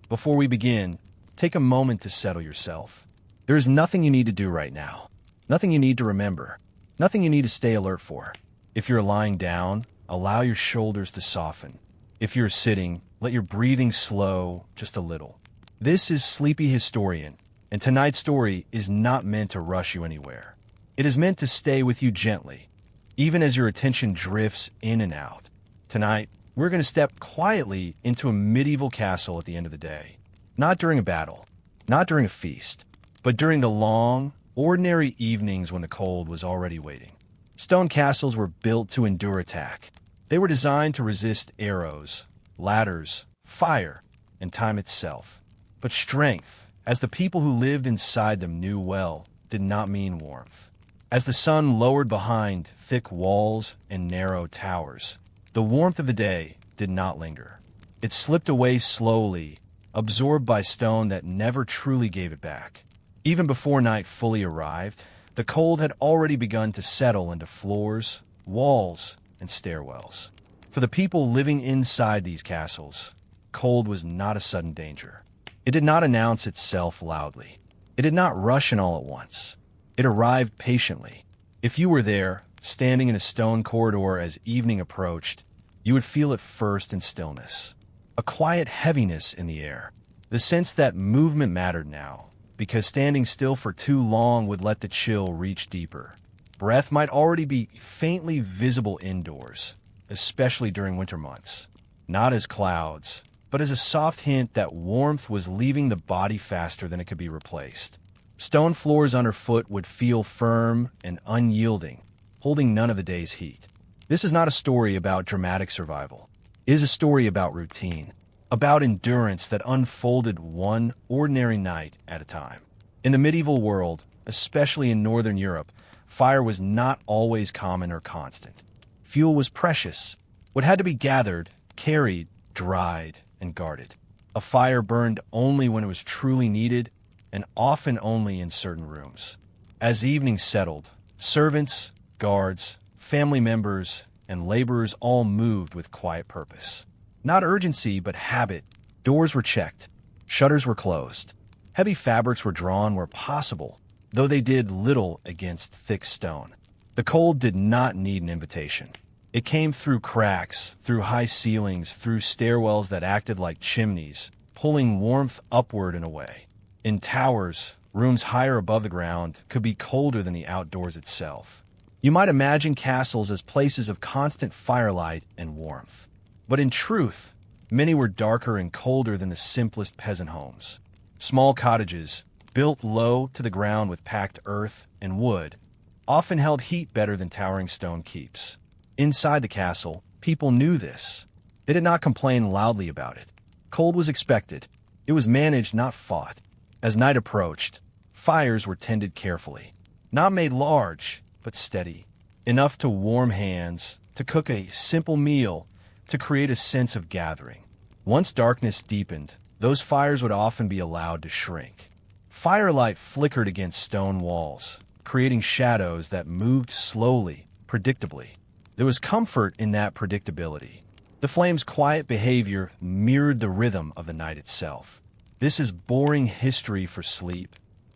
Before we begin, take a moment to settle yourself. There is nothing you need to do right now. Nothing you need to remember. Nothing you need to stay alert for. If you're lying down, allow your shoulders to soften. If you're sitting, let your breathing slow just a little. This is Sleepy Historian, and tonight's story is not meant to rush you anywhere. It is meant to stay with you gently, even as your attention drifts in and out. Tonight, we're going to step quietly into a medieval castle at the end of the day. Not during a battle, not during a feast, but during the long, ordinary evenings when the cold was already waiting. Stone castles were built to endure attack. They were designed to resist arrows, ladders, fire, and time itself. But strength, as the people who lived inside them knew well, did not mean warmth. As the sun lowered behind thick walls and narrow towers, the warmth of the day did not linger. It slipped away slowly, absorbed by stone that never truly gave it back. Even before night fully arrived, the cold had already begun to settle into floors, walls, and stairwells. For the people living inside these castles, cold was not a sudden danger. It did not announce itself loudly. It did not rush in all at once. It arrived patiently. If you were there, standing in a stone corridor as evening approached, you would feel it first in stillness. A quiet heaviness in the air. The sense that movement mattered now, because standing still for too long would let the chill reach deeper. Breath might already be faintly visible indoors, especially during winter months. Not as clouds, but as a soft hint that warmth was leaving the body faster than it could be replaced. Stone floors underfoot would feel firm and unyielding, holding none of the day's heat. This is not a story about dramatic survival. It is a story about routine, about endurance that unfolded one ordinary night at a time. In the medieval world, especially in Northern Europe, fire was not always common or constant. Fuel was precious. What had to be gathered, carried, dried, and guarded. A fire burned only when it was truly needed, and often only in certain rooms. As evening settled, servants, guards, family members, and laborers all moved with quiet purpose. Not urgency, but habit. Doors were checked. Shutters were closed. Heavy fabrics were drawn where possible, though they did little against thick stone. The cold did not need an invitation. It came through cracks, through high ceilings, through stairwells that acted like chimneys, pulling warmth upward and away. In towers, rooms higher above the ground could be colder than the outdoors itself. You might imagine castles as places of constant firelight and warmth. But in truth, many were darker and colder than the simplest peasant homes. Small cottages, built low to the ground with packed earth and wood, often held heat better than towering stone keeps. Inside the castle, people knew this. They did not complain loudly about it. Cold was expected. It was managed, not fought. As night approached, fires were tended carefully. Not made large, but steady. Enough to warm hands, to cook a simple meal, to create a sense of gathering. Once darkness deepened, those fires would often be allowed to shrink. Firelight flickered against stone walls, creating shadows that moved slowly, predictably. There was comfort in that predictability. The flame's quiet behavior mirrored the rhythm of the night itself. This is boring history for sleep,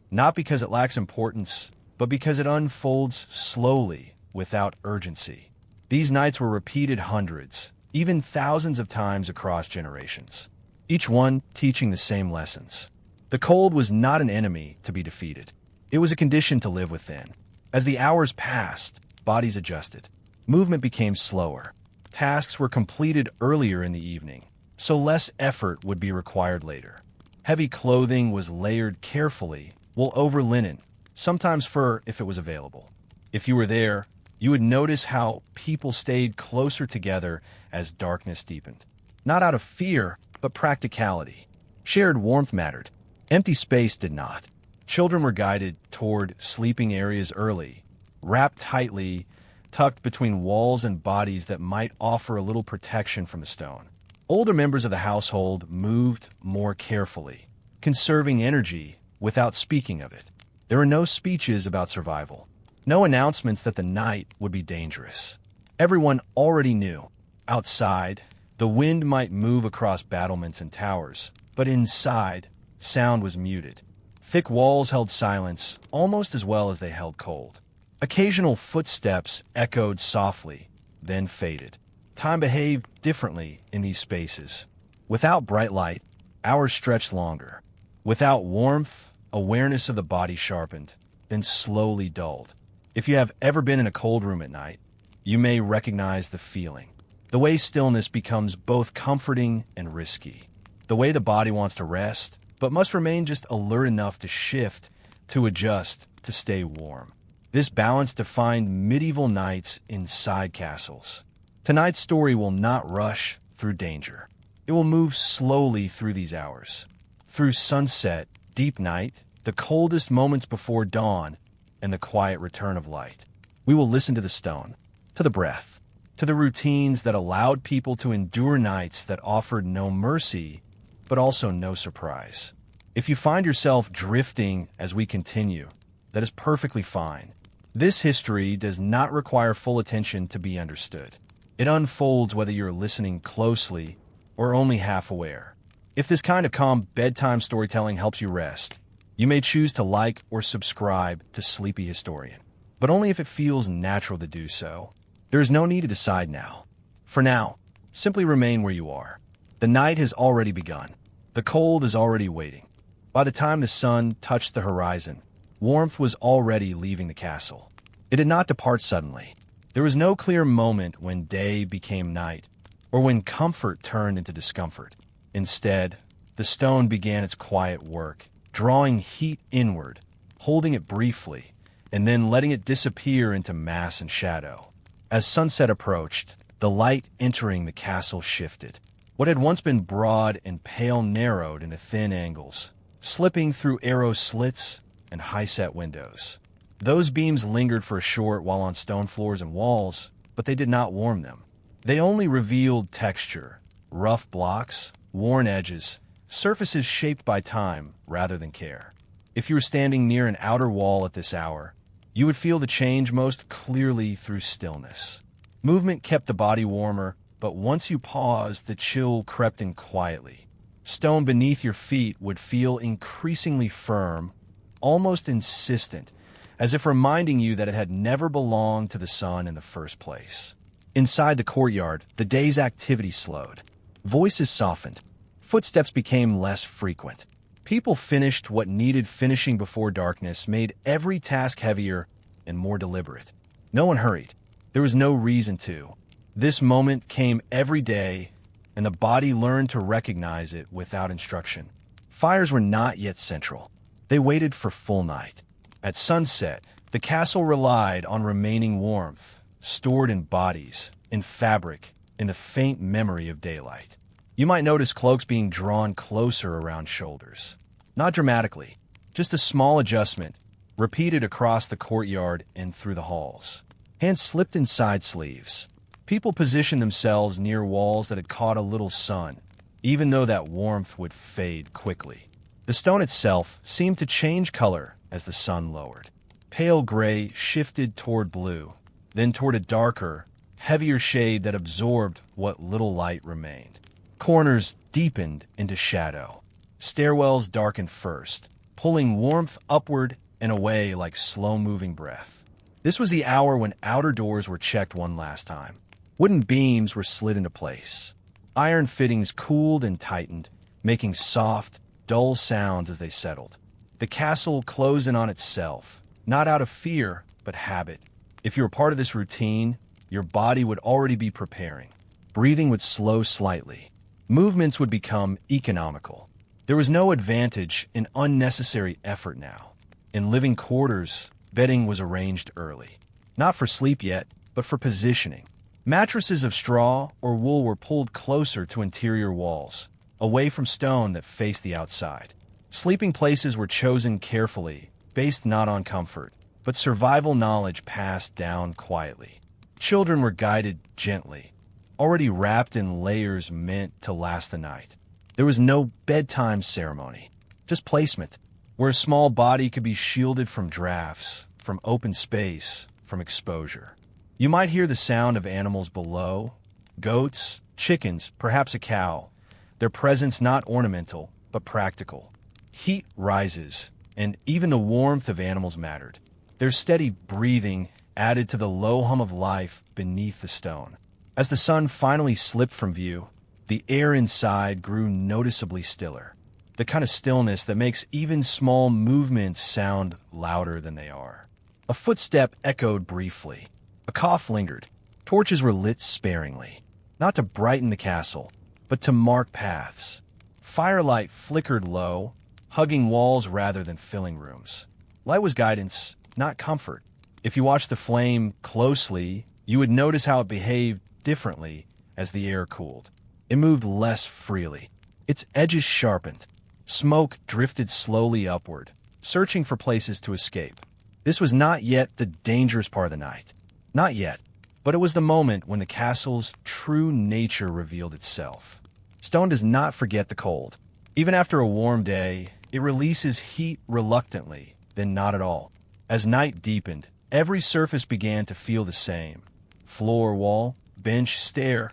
not because it lacks importance, but because it unfolds slowly, without urgency. These nights were repeated hundreds, even thousands of times across generations, each one teaching the same lessons. The cold was not an enemy to be defeated. It was a condition to live within. As the hours passed, bodies adjusted. Movement became slower. Tasks were completed earlier in the evening, so less effort would be required later. Heavy clothing was layered carefully, wool over linen, sometimes fur if it was available. If you were there, you would notice how people stayed closer together as darkness deepened. Not out of fear, but practicality. Shared warmth mattered. Empty space did not. Children were guided toward sleeping areas early, wrapped tightly, tucked between walls and bodies that might offer a little protection from the stone. Older members of the household moved more carefully, conserving energy without speaking of it. There were no speeches about survival, no announcements that the night would be dangerous. Everyone already knew. Outside, the wind might move across battlements and towers, but but inside, sound was muted. Thick walls held silence almost as well as they held cold. Occasional footsteps echoed softly, then faded. Time behaved differently in these spaces. Without bright light, hours stretched longer. Without warmth, awareness of the body sharpened, then slowly dulled. If you have ever been in a cold room at night, you may recognize the feeling. The way stillness becomes both comforting and risky. The way the body wants to rest, but must remain just alert enough to shift, to adjust, to stay warm. This balance defined medieval nights inside castles. Tonight's story will not rush through danger. It will move slowly through these hours. Through sunset, deep night, the coldest moments before dawn, and the quiet return of light. We will listen to the stone, to the breath, to the routines that allowed people to endure nights that offered no mercy, but also no surprise. If you find yourself drifting as we continue, that is perfectly fine. This history does not require full attention to be understood. It unfolds whether you're listening closely or only half aware. If this kind of calm bedtime storytelling helps you rest, you may choose to like or subscribe to Sleepy Historian, but only if it feels natural to do so. There is no need to decide now. For now, simply remain where you are. The night has already begun. The cold is already waiting. By the time the sun touched the horizon, warmth was already leaving the castle. It did not depart suddenly. There was no clear moment when day became night, or when comfort turned into discomfort. Instead, the stone began its quiet work, drawing heat inward, holding it briefly, and then letting it disappear into mass and shadow. As sunset approached, the light entering the castle shifted. What had once been broad and pale narrowed into thin angles, slipping through arrow slits and high-set windows. Those beams lingered for a short while on stone floors and walls, but they did not warm them. They only revealed texture, rough blocks, worn edges, surfaces shaped by time rather than care. If you were standing near an outer wall at this hour, you would feel the change most clearly through stillness. Movement kept the body warmer, but once you paused, the chill crept in quietly. Stone beneath your feet would feel increasingly firm, almost insistent, as if reminding you that it had never belonged to the sun in the first place. Inside the courtyard, the day's activity slowed. Voices softened. Footsteps became less frequent. People finished what needed finishing before darkness made every task heavier and more deliberate. No one hurried. There was no reason to. This moment came every day, and the body learned to recognize it without instruction. Fires were not yet central. They waited for full night. At sunset, the castle relied on remaining warmth, stored in bodies, in fabric, in the faint memory of daylight. You might notice cloaks being drawn closer around shoulders. Not dramatically, just a small adjustment, repeated across the courtyard and through the halls. Hands slipped inside sleeves. People positioned themselves near walls that had caught a little sun, even though that warmth would fade quickly. The stone itself seemed to change color as the sun lowered. Pale gray shifted toward blue, then toward a darker, heavier shade that absorbed what little light remained. Corners deepened into shadow. Stairwells darkened first, pulling warmth upward and away like slow-moving breath. This was the hour when outer doors were checked one last time. Wooden beams were slid into place. Iron fittings cooled and tightened, making soft, dull sounds as they settled. The castle closed in on itself, not out of fear, but habit. If you were part of this routine, your body would already be preparing. Breathing would slow slightly. Movements would become economical. There was no advantage in unnecessary effort now. In living quarters, bedding was arranged early. Not for sleep yet, but for positioning. Mattresses of straw or wool were pulled closer to interior walls, away from stone that faced the outside. Sleeping places were chosen carefully, based not on comfort, but survival knowledge passed down quietly. Children were guided gently, already wrapped in layers meant to last the night. There was no bedtime ceremony, just placement, where a small body could be shielded from drafts, from open space, from exposure. You might hear the sound of animals below, goats, chickens, perhaps a cow, their presence not ornamental, but practical. Heat rises, and even the warmth of animals mattered. Their steady breathing added to the low hum of life beneath the stone. As the sun finally slipped from view, the air inside grew noticeably stiller. The kind of stillness that makes even small movements sound louder than they are. A footstep echoed briefly. A cough lingered. Torches were lit sparingly, not to brighten the castle, but to mark paths. Firelight flickered low, hugging walls rather than filling rooms. Light was guidance, not comfort. If you watched the flame closely, you would notice how it behaved differently as the air cooled. It moved less freely. Its edges sharpened. Smoke drifted slowly upward, searching for places to escape. This was not yet the dangerous part of the night. Not yet, but it was the moment when the castle's true nature revealed itself. Stone does not forget the cold. Even after a warm day, it releases heat reluctantly, then not at all. As night deepened, every surface began to feel the same. Floor, wall, bench, stair,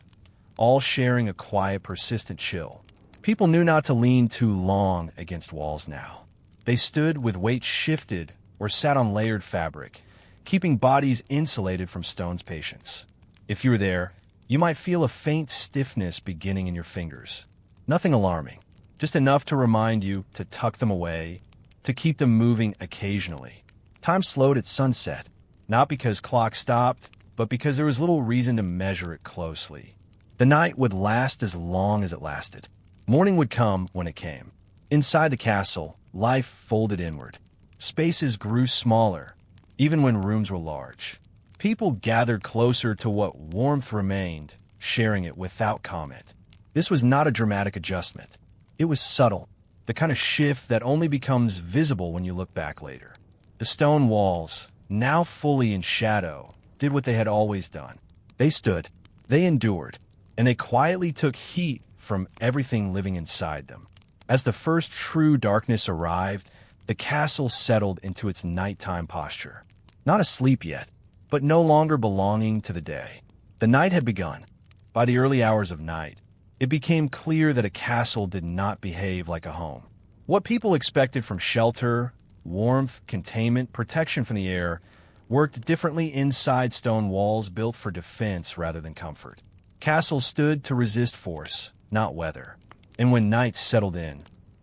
all sharing a quiet, persistent chill. People knew not to lean too long against walls now. They stood with weight shifted or sat on layered fabric, keeping bodies insulated from stone's patience. If you were there, you might feel a faint stiffness beginning in your fingers. Nothing alarming, just enough to remind you to tuck them away, to keep them moving occasionally. Time slowed at sunset, not because clocks stopped, but because there was little reason to measure it closely. The night would last as long as it lasted. Morning would come when it came. Inside the castle, life folded inward. Spaces grew smaller, even when rooms were large. People gathered closer to what warmth remained, sharing it without comment. This was not a dramatic adjustment. It was subtle, the kind of shift that only becomes visible when you look back later. The stone walls, now fully in shadow, did what they had always done. They stood, they endured, and they quietly took heat from everything living inside them. As the first true darkness arrived, the castle settled into its nighttime posture. Not asleep yet, but no longer belonging to the day. The night had begun. By the early hours of night, it became clear that a castle did not behave like a home. What people expected from shelter, warmth, containment, protection from the air, worked differently inside stone walls built for defense rather than comfort. Castles stood to resist force, not weather. And when night settled in,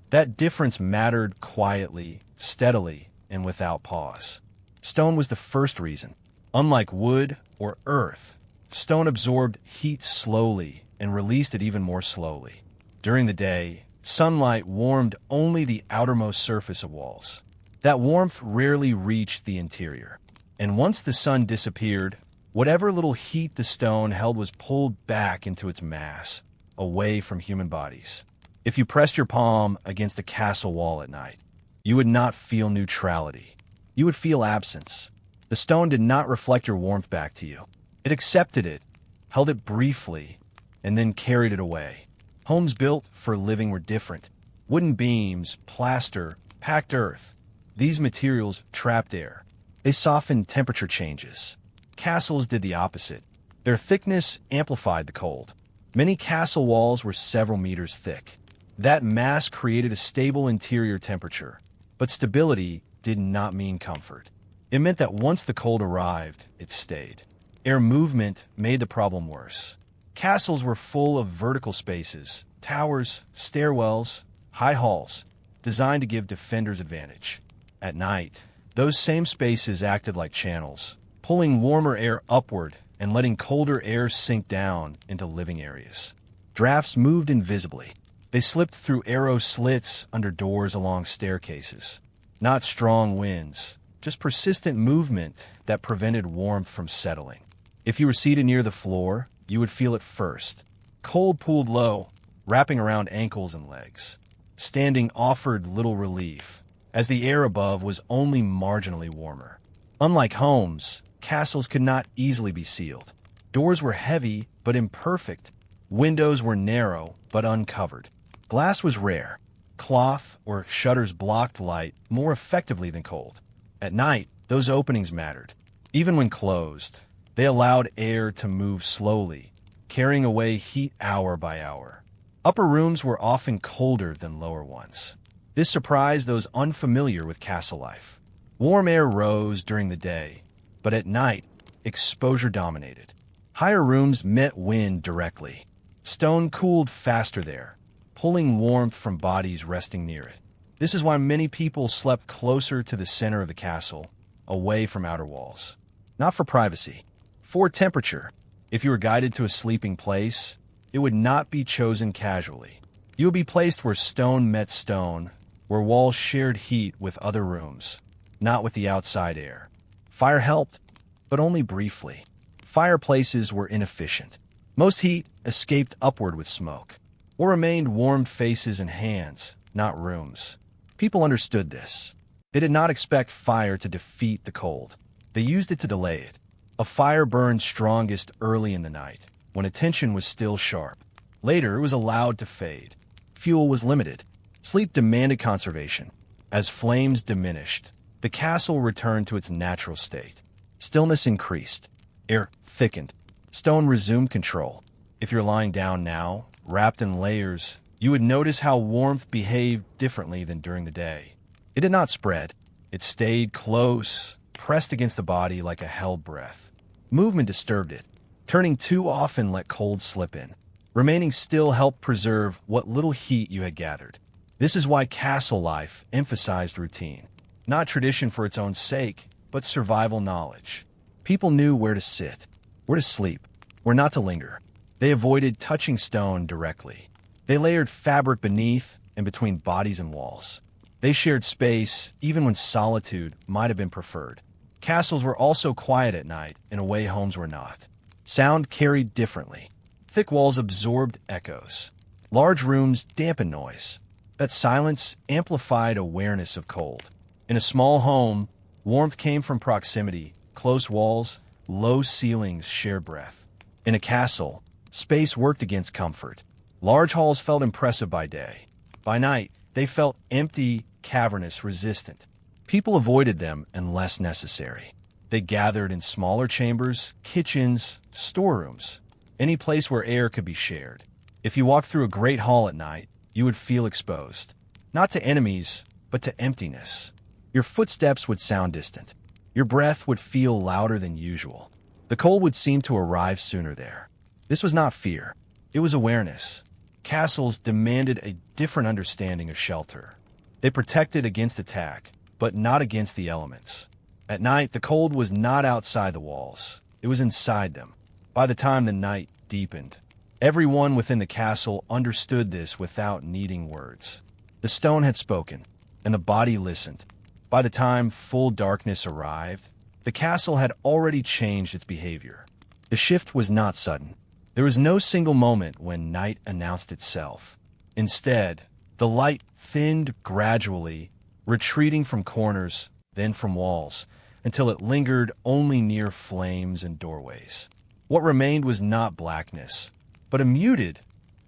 that difference mattered quietly, steadily, and without pause. Stone was the first reason. Unlike wood or earth, stone absorbed heat slowly and released it even more slowly. During the day, sunlight warmed only the outermost surface of walls. That warmth rarely reached the interior. And once the sun disappeared, whatever little heat the stone held was pulled back into its mass, away from human bodies. If you pressed your palm against a castle wall at night, you would not feel neutrality. You would feel absence. The stone did not reflect your warmth back to you. It accepted it, held it briefly, and then carried it away. Homes built for living were different. Wooden beams, plaster, packed earth. These materials trapped air. They softened temperature changes. Castles did the opposite. Their thickness amplified the cold. Many castle walls were several meters thick. That mass created a stable interior temperature, but stability did not mean comfort. It meant that once the cold arrived, it stayed. Air movement made the problem worse. Castles were full of vertical spaces, towers, stairwells, high halls, designed to give defenders advantage. At night, those same spaces acted like channels, pulling warmer air upward and letting colder air sink down into living areas. Drafts moved invisibly. They slipped through arrow slits under doors along staircases. Not strong winds, just persistent movement that prevented warmth from settling. If you were seated near the floor, you would feel it first. Cold pooled low, wrapping around ankles and legs. Standing offered little relief, as the air above was only marginally warmer. Unlike homes, castles could not easily be sealed. Doors were heavy but imperfect. Windows were narrow but uncovered. Glass was rare. Cloth or shutters blocked light more effectively than cold. At night, those openings mattered. Even when closed, they allowed air to move slowly, carrying away heat hour by hour. Upper rooms were often colder than lower ones. This surprised those unfamiliar with castle life. Warm air rose during the day, but at night, exposure dominated. Higher rooms met wind directly. Stone cooled faster there, pulling warmth from bodies resting near it. This is why many people slept closer to the center of the castle, away from outer walls. Not for privacy, for temperature. If you were guided to a sleeping place, it would not be chosen casually. You would be placed where stone met stone, where walls shared heat with other rooms, not with the outside air. Fire helped, but only briefly. Fireplaces were inefficient. Most heat escaped upward with smoke, or remained warmed faces and hands, not rooms. People understood this. They did not expect fire to defeat the cold. They used it to delay it. A fire burned strongest early in the night, when attention was still sharp. Later, it was allowed to fade. Fuel was limited. Sleep demanded conservation. As flames diminished, the castle returned to its natural state. Stillness increased. Air thickened. Stone resumed control. If you're lying down now, wrapped in layers, you would notice how warmth behaved differently than during the day. It did not spread. It stayed close, pressed against the body like a held breath. Movement disturbed it. Turning too often let cold slip in. Remaining still helped preserve what little heat you had gathered. This is why castle life emphasized routine. Not tradition for its own sake, but survival knowledge. People knew where to sit, where to sleep, where not to linger. They avoided touching stone directly. They layered fabric beneath and between bodies and walls. They shared space even when solitude might have been preferred. Castles were also quiet at night in a way homes were not. Sound carried differently. Thick walls absorbed echoes. Large rooms dampened noise. That silence amplified awareness of cold. In a small home, warmth came from proximity. Close walls, low ceilings shared breath. In a castle, space worked against comfort. Large halls felt impressive by day. By night, they felt empty, cavernous, resistant. People avoided them unless necessary. They gathered in smaller chambers, kitchens, storerooms, any place where air could be shared. If you walked through a great hall at night, you would feel exposed. Not to enemies, but to emptiness. Your footsteps would sound distant. Your breath would feel louder than usual. The cold would seem to arrive sooner there. This was not fear. It was awareness. Castles demanded a different understanding of shelter. They protected against attack, but not against the elements. At night, the cold was not outside the walls. It was inside them. By the time the night deepened, everyone within the castle understood this without needing words. The stone had spoken, and the body listened. By the time full darkness arrived, the castle had already changed its behavior. The shift was not sudden. There was no single moment when night announced itself. Instead, the light thinned gradually, retreating from corners, then from walls, until it lingered only near flames and doorways. What remained was not blackness, but a muted,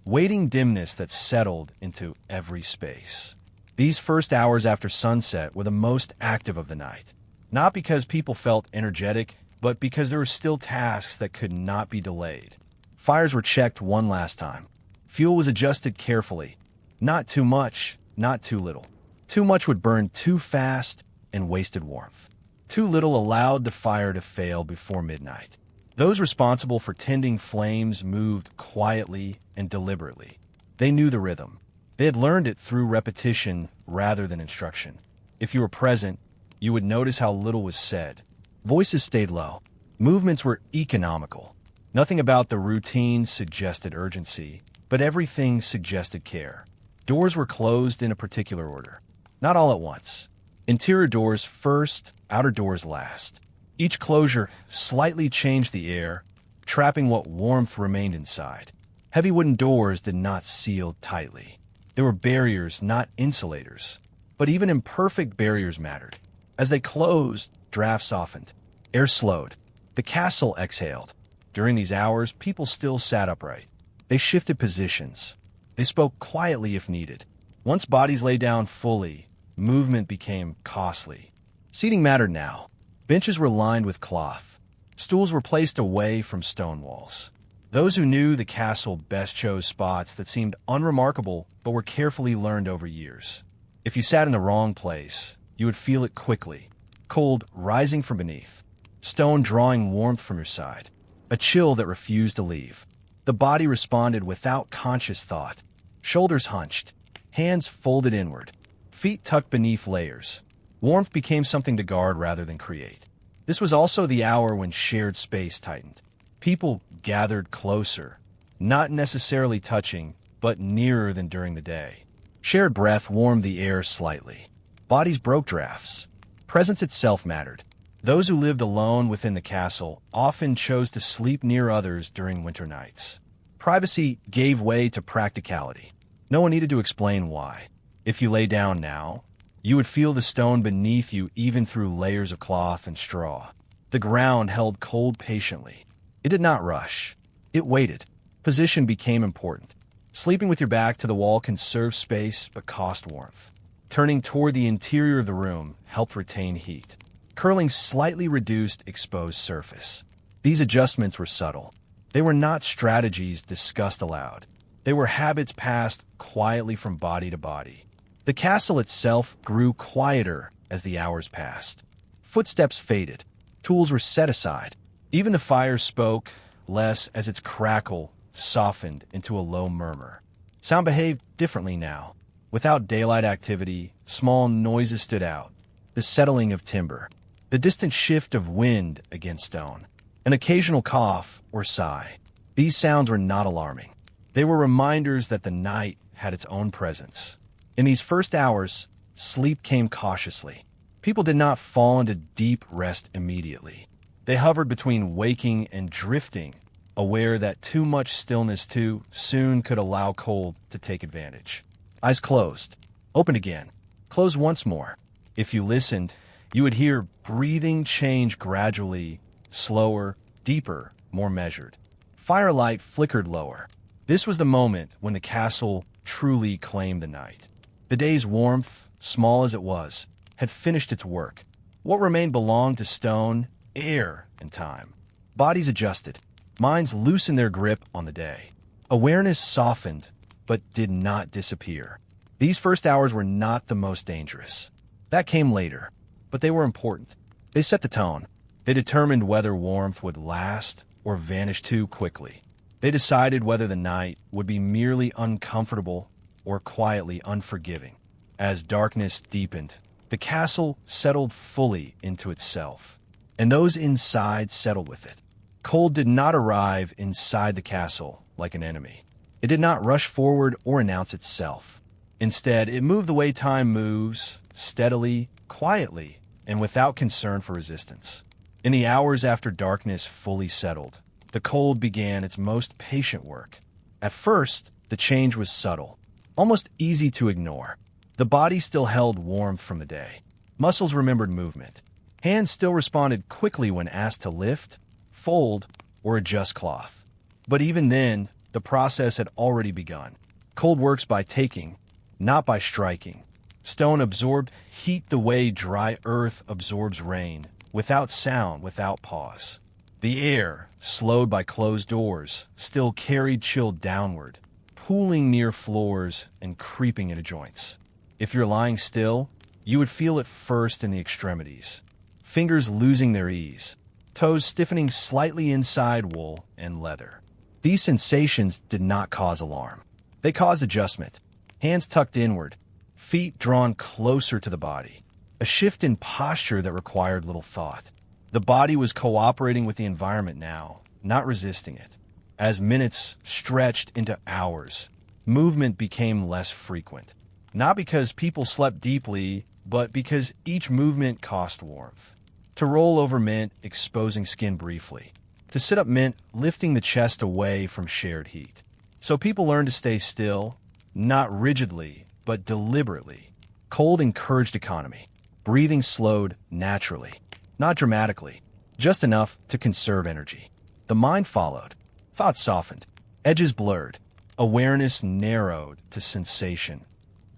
waiting dimness that settled into every space. These first hours after sunset were the most active of the night, not because people felt energetic, but because there were still tasks that could not be delayed. Fires were checked one last time. Fuel was adjusted carefully. Not too much, not too little. Too much would burn too fast and wasted warmth. Too little allowed the fire to fail before midnight. Those responsible for tending flames moved quietly and deliberately. They knew the rhythm. They had learned it through repetition rather than instruction. If you were present, you would notice how little was said. Voices stayed low. Movements were economical. Nothing about the routine suggested urgency, but everything suggested care. Doors were closed in a particular order. Not all at once. Interior doors first, outer doors last. Each closure slightly changed the air, trapping what warmth remained inside. Heavy wooden doors did not seal tightly. They were barriers, not insulators. But even imperfect barriers mattered. As they closed, drafts softened. Air slowed. The castle exhaled. During these hours, people still sat upright. They shifted positions. They spoke quietly if needed. Once bodies lay down fully, movement became costly. Seating mattered now. Benches were lined with cloth. Stools were placed away from stone walls. Those who knew the castle best chose spots that seemed unremarkable but were carefully learned over years. If you sat in the wrong place, you would feel it quickly. Cold rising from beneath, stone drawing warmth from your side, a chill that refused to leave. The body responded without conscious thought. Shoulders hunched, hands folded inward, feet tucked beneath layers. Warmth became something to guard rather than create. This was also the hour when shared space tightened. People gathered closer, not necessarily touching, but nearer than during the day. Shared breath warmed the air slightly. Bodies broke drafts. Presence itself mattered. Those who lived alone within the castle often chose to sleep near others during winter nights. Privacy gave way to practicality. No one needed to explain why. If you lay down now, you would feel the stone beneath you even through layers of cloth and straw. The ground held cold patiently. It did not rush. It waited. Position became important. Sleeping with your back to the wall conserved space but cost warmth. Turning toward the interior of the room helped retain heat. Curling slightly reduced exposed surface. These adjustments were subtle. They were not strategies discussed aloud. They were habits passed quietly from body to body. The castle itself grew quieter as the hours passed. Footsteps faded. Tools were set aside. Even the fire spoke less as its crackle softened into a low murmur. Sound behaved differently now. Without daylight activity, small noises stood out. The settling of timber, the distant shift of wind against stone, an occasional cough or sigh. These sounds were not alarming. They were reminders that the night had its own presence. In these first hours, sleep came cautiously. People did not fall into deep rest immediately. They hovered between waking and drifting, aware that too much stillness too soon could allow cold to take advantage. Eyes closed, opened again, closed once more. If you listened, you would hear breathing change gradually, slower, deeper, more measured. Firelight flickered lower. This was the moment when the castle truly claimed the night. The day's warmth, small as it was, had finished its work. What remained belonged to stone, air, and time. Bodies adjusted. Minds loosened their grip on the day. Awareness softened, but did not disappear. These first hours were not the most dangerous. That came later, but they were important. They set the tone. They determined whether warmth would last or vanish too quickly. They decided whether the night would be merely uncomfortable or quietly unforgiving. As darkness deepened, the castle settled fully into itself, and those inside settled with it. Cold did not arrive inside the castle like an enemy. It did not rush forward or announce itself. Instead, it moved the way time moves, steadily, quietly, and without concern for resistance. In the hours after darkness fully settled, the cold began its most patient work. At first, the change was subtle, almost easy to ignore. The body still held warmth from the day. Muscles remembered movement. Hands still responded quickly when asked to lift, fold, or adjust cloth. But even then, the process had already begun. Cold works by taking, not by striking. Stone absorbed heat the way dry earth absorbs rain, without sound, without pause. The air, slowed by closed doors, still carried chill downward, pooling near floors and creeping into joints. If you're lying still, you would feel it first in the extremities. Fingers losing their ease, toes stiffening slightly inside wool and leather. These sensations did not cause alarm. They caused adjustment. Hands tucked inward, feet drawn closer to the body. A shift in posture that required little thought. The body was cooperating with the environment now, not resisting it. As minutes stretched into hours, movement became less frequent. Not because people slept deeply, but because each movement cost warmth. To roll over meant exposing skin briefly. To sit up meant lifting the chest away from shared heat. So people learned to stay still, not rigidly, but deliberately. Cold encouraged economy. Breathing slowed naturally, not dramatically, just enough to conserve energy. The mind followed. Thoughts softened. Edges blurred. Awareness narrowed to sensation.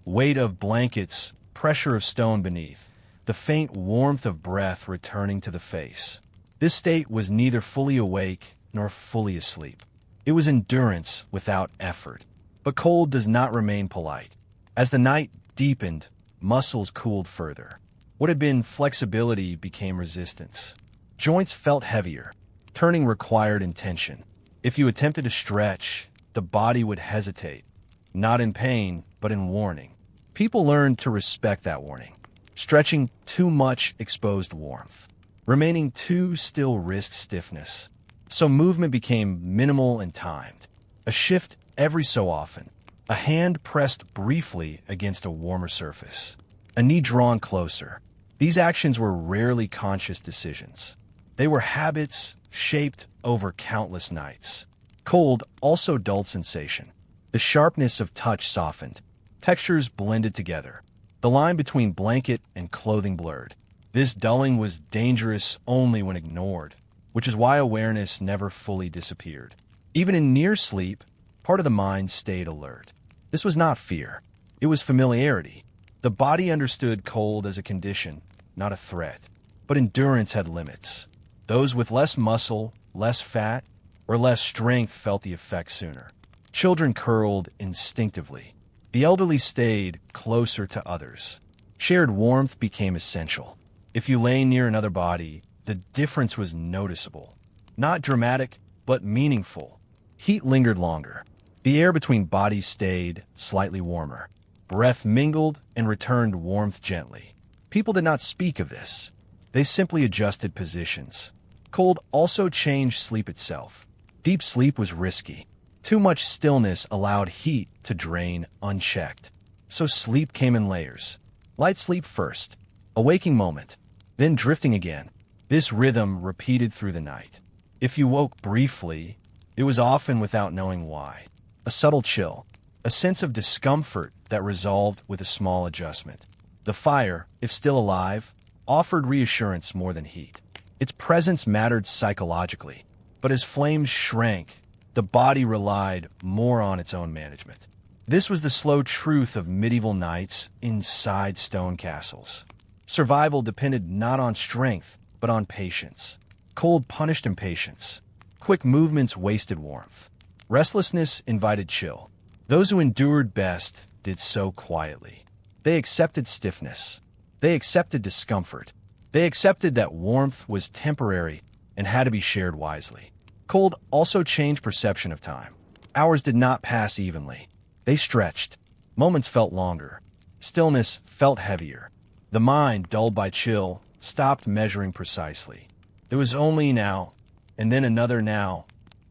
Weight of blankets, pressure of stone beneath, the faint warmth of breath returning to the face. This state was neither fully awake nor fully asleep. It was endurance without effort. But cold does not remain polite. As the night deepened, muscles cooled further. What had been flexibility became resistance. Joints felt heavier. Turning required intention. If you attempted to stretch, the body would hesitate, not in pain, but in warning. People learned to respect that warning. Stretching too much exposed warmth. Remaining too still risked stiffness. So movement became minimal and timed. A shift every so often. A hand pressed briefly against a warmer surface. A knee drawn closer. These actions were rarely conscious decisions. They were habits shaped over countless nights. Cold also dulled sensation. The sharpness of touch softened. Textures blended together. The line between blanket and clothing blurred. This dulling was dangerous only when ignored, which is why awareness never fully disappeared. Even in near sleep, part of the mind stayed alert. This was not fear. It was familiarity. The body understood cold as a condition, not a threat. But endurance had limits. Those with less muscle, less fat, or less strength felt the effect sooner. Children curled instinctively. The elderly stayed closer to others. Shared warmth became essential. If you lay near another body, the difference was noticeable. Not dramatic, but meaningful. Heat lingered longer. The air between bodies stayed slightly warmer. Breath mingled and returned warmth gently. People did not speak of this. They simply adjusted positions. Cold also changed sleep itself. Deep sleep was risky. Too much stillness allowed heat to drain unchecked. So sleep came in layers. Light sleep first, a waking moment, then drifting again. This rhythm repeated through the night. If you woke briefly, it was often without knowing why. A subtle chill, a sense of discomfort that resolved with a small adjustment. The fire, if still alive, offered reassurance more than heat. Its presence mattered psychologically, but as flames shrank, the body relied more on its own management. This was the slow truth of medieval nights inside stone castles. Survival depended not on strength, but on patience. Cold punished impatience. Quick movements wasted warmth. Restlessness invited chill. Those who endured best did so quietly. They accepted stiffness. They accepted discomfort. They accepted that warmth was temporary and had to be shared wisely. Cold also changed perception of time. Hours did not pass evenly. They stretched. Moments felt longer. Stillness felt heavier. The mind, dulled by chill, stopped measuring precisely. There was only now, and then another now,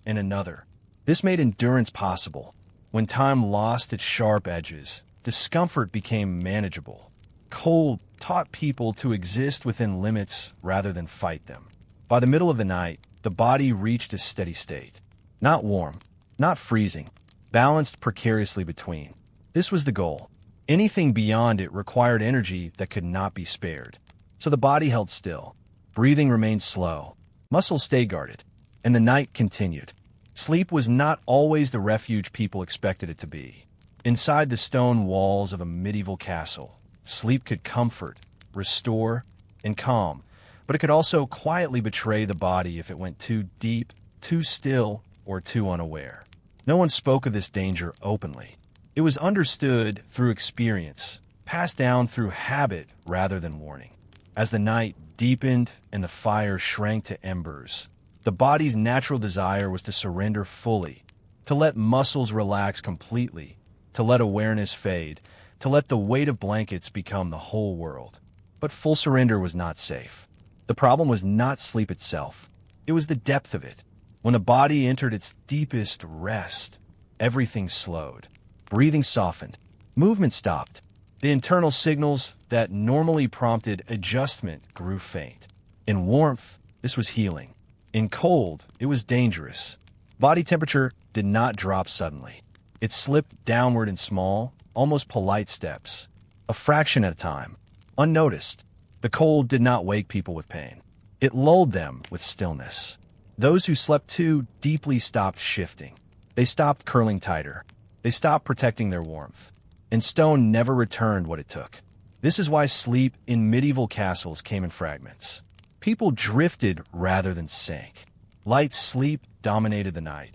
and another. This made endurance possible. When time lost its sharp edges, discomfort became manageable. Cold taught people to exist within limits rather than fight them. By the middle of the night, the body reached a steady state. Not warm, not freezing, balanced precariously between. This was the goal. Anything beyond it required energy that could not be spared. So the body held still. Breathing remained slow. Muscles stayed guarded. And the night continued. Sleep was not always the refuge people expected it to be. Inside the stone walls of a medieval castle, sleep could comfort, restore, and calm, but it could also quietly betray the body if it went too deep, too still, or too unaware. No one spoke of this danger openly. It was understood through experience, passed down through habit rather than warning. As the night deepened and the fire shrank to embers, the body's natural desire was to surrender fully, to let muscles relax completely, to let awareness fade, to let the weight of blankets become the whole world. But full surrender was not safe. The problem was not sleep itself. It was the depth of it. When the body entered its deepest rest, everything slowed. Breathing softened. Movement stopped. The internal signals that normally prompted adjustment grew faint. In warmth, this was healing. In cold, it was dangerous. Body temperature did not drop suddenly. It slipped downward in small, almost polite steps, a fraction at a time, unnoticed. The cold did not wake people with pain. It lulled them with stillness. Those who slept too deeply stopped shifting. They stopped curling tighter. They stopped protecting their warmth. And stone never returned what it took. This is why sleep in medieval castles came in fragments. People drifted rather than sank. Light sleep dominated the night.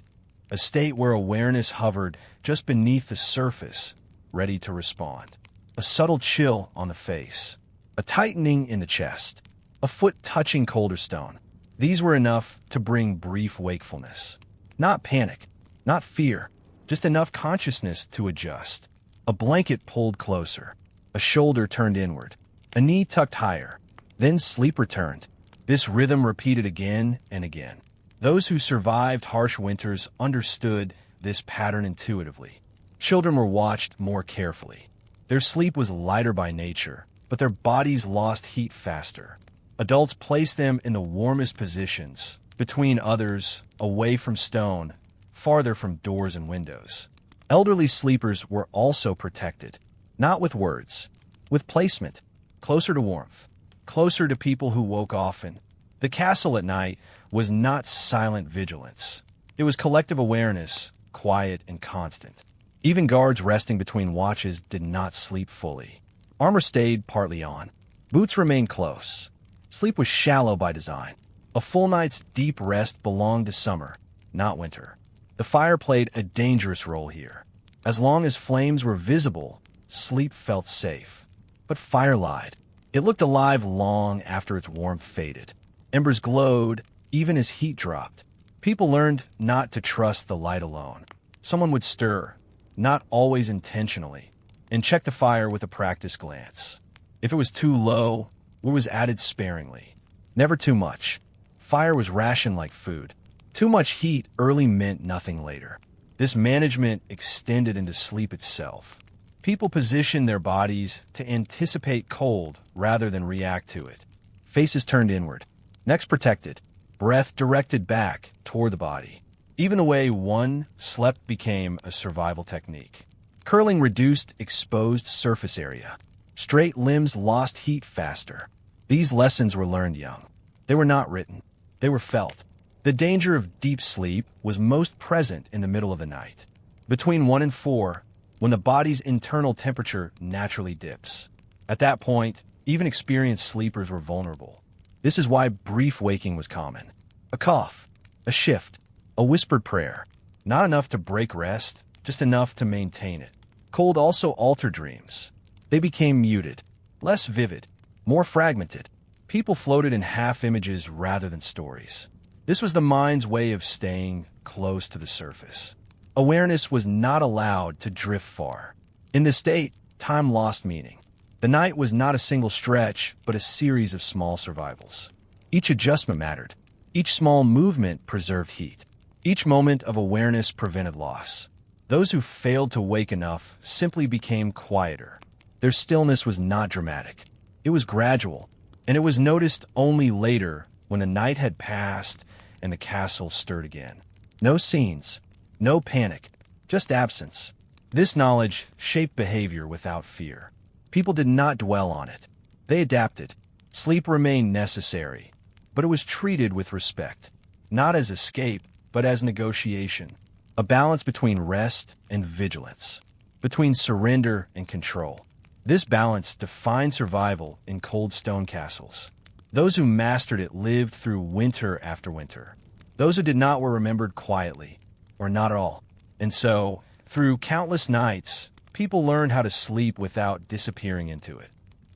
a state where awareness hovered just beneath the surface, ready to respond. A subtle chill on the face, a tightening in the chest, a foot touching colder stone. These were enough to bring brief wakefulness. Not panic, not fear, just enough consciousness to adjust. A blanket pulled closer, a shoulder turned inward, a knee tucked higher. Then sleep returned. This rhythm repeated again and again. Those who survived harsh winters understood this pattern intuitively. Children were watched more carefully. Their sleep was lighter by nature, but their bodies lost heat faster. Adults placed them in the warmest positions, between others, away from stone, farther from doors and windows. Elderly sleepers were also protected, not with words, with placement, closer to warmth, closer to people who woke often. The castle at night was not silent vigilance. It was collective awareness, quiet and constant. Even guards resting between watches did not sleep fully. Armor stayed partly on. Boots remained close. Sleep was shallow by design. A full night's deep rest belonged to summer, not winter. The fire played a dangerous role here. As long as flames were visible, sleep felt safe. But fire lied. It looked alive long after its warmth faded. Embers glowed, even as heat dropped. People learned not to trust the light alone. Someone would stir, not always intentionally, and check the fire with a practiced glance. If it was too low, wood was added sparingly. Never too much. Fire was rationed like food. Too much heat early meant nothing later. This management extended into sleep itself. People positioned their bodies to anticipate cold rather than react to it. Faces turned inward, necks protected, breath directed back toward the body. Even the way one slept became a survival technique. Curling reduced exposed surface area. Straight limbs lost heat faster. These lessons were learned young. They were not written. They were felt. The danger of deep sleep was most present in the middle of the night. Between 1 and 4, when the body's internal temperature naturally dips. At that point, even experienced sleepers were vulnerable. This is why brief waking was common. A cough, a shift, a whispered prayer. Not enough to break rest, just enough to maintain it. Cold also altered dreams. They became muted, less vivid, more fragmented. People floated in half images rather than stories. This was the mind's way of staying close to the surface. Awareness was not allowed to drift far. In this state, time lost meaning. The night was not a single stretch, but a series of small survivals. Each adjustment mattered. Each small movement preserved heat. Each moment of awareness prevented loss. Those who failed to wake enough simply became quieter. Their stillness was not dramatic. It was gradual, and it was noticed only later when the night had passed and the castle stirred again. No scenes, no panic, just absence. This knowledge shaped behavior without fear. People did not dwell on it. They adapted. Sleep remained necessary, but it was treated with respect, not as escape, but as negotiation, a balance between rest and vigilance, between surrender and control. This balance defined survival in cold stone castles. Those who mastered it lived through winter after winter. Those who did not were remembered quietly, or not at all. And so, through countless nights, people learned how to sleep without disappearing into it.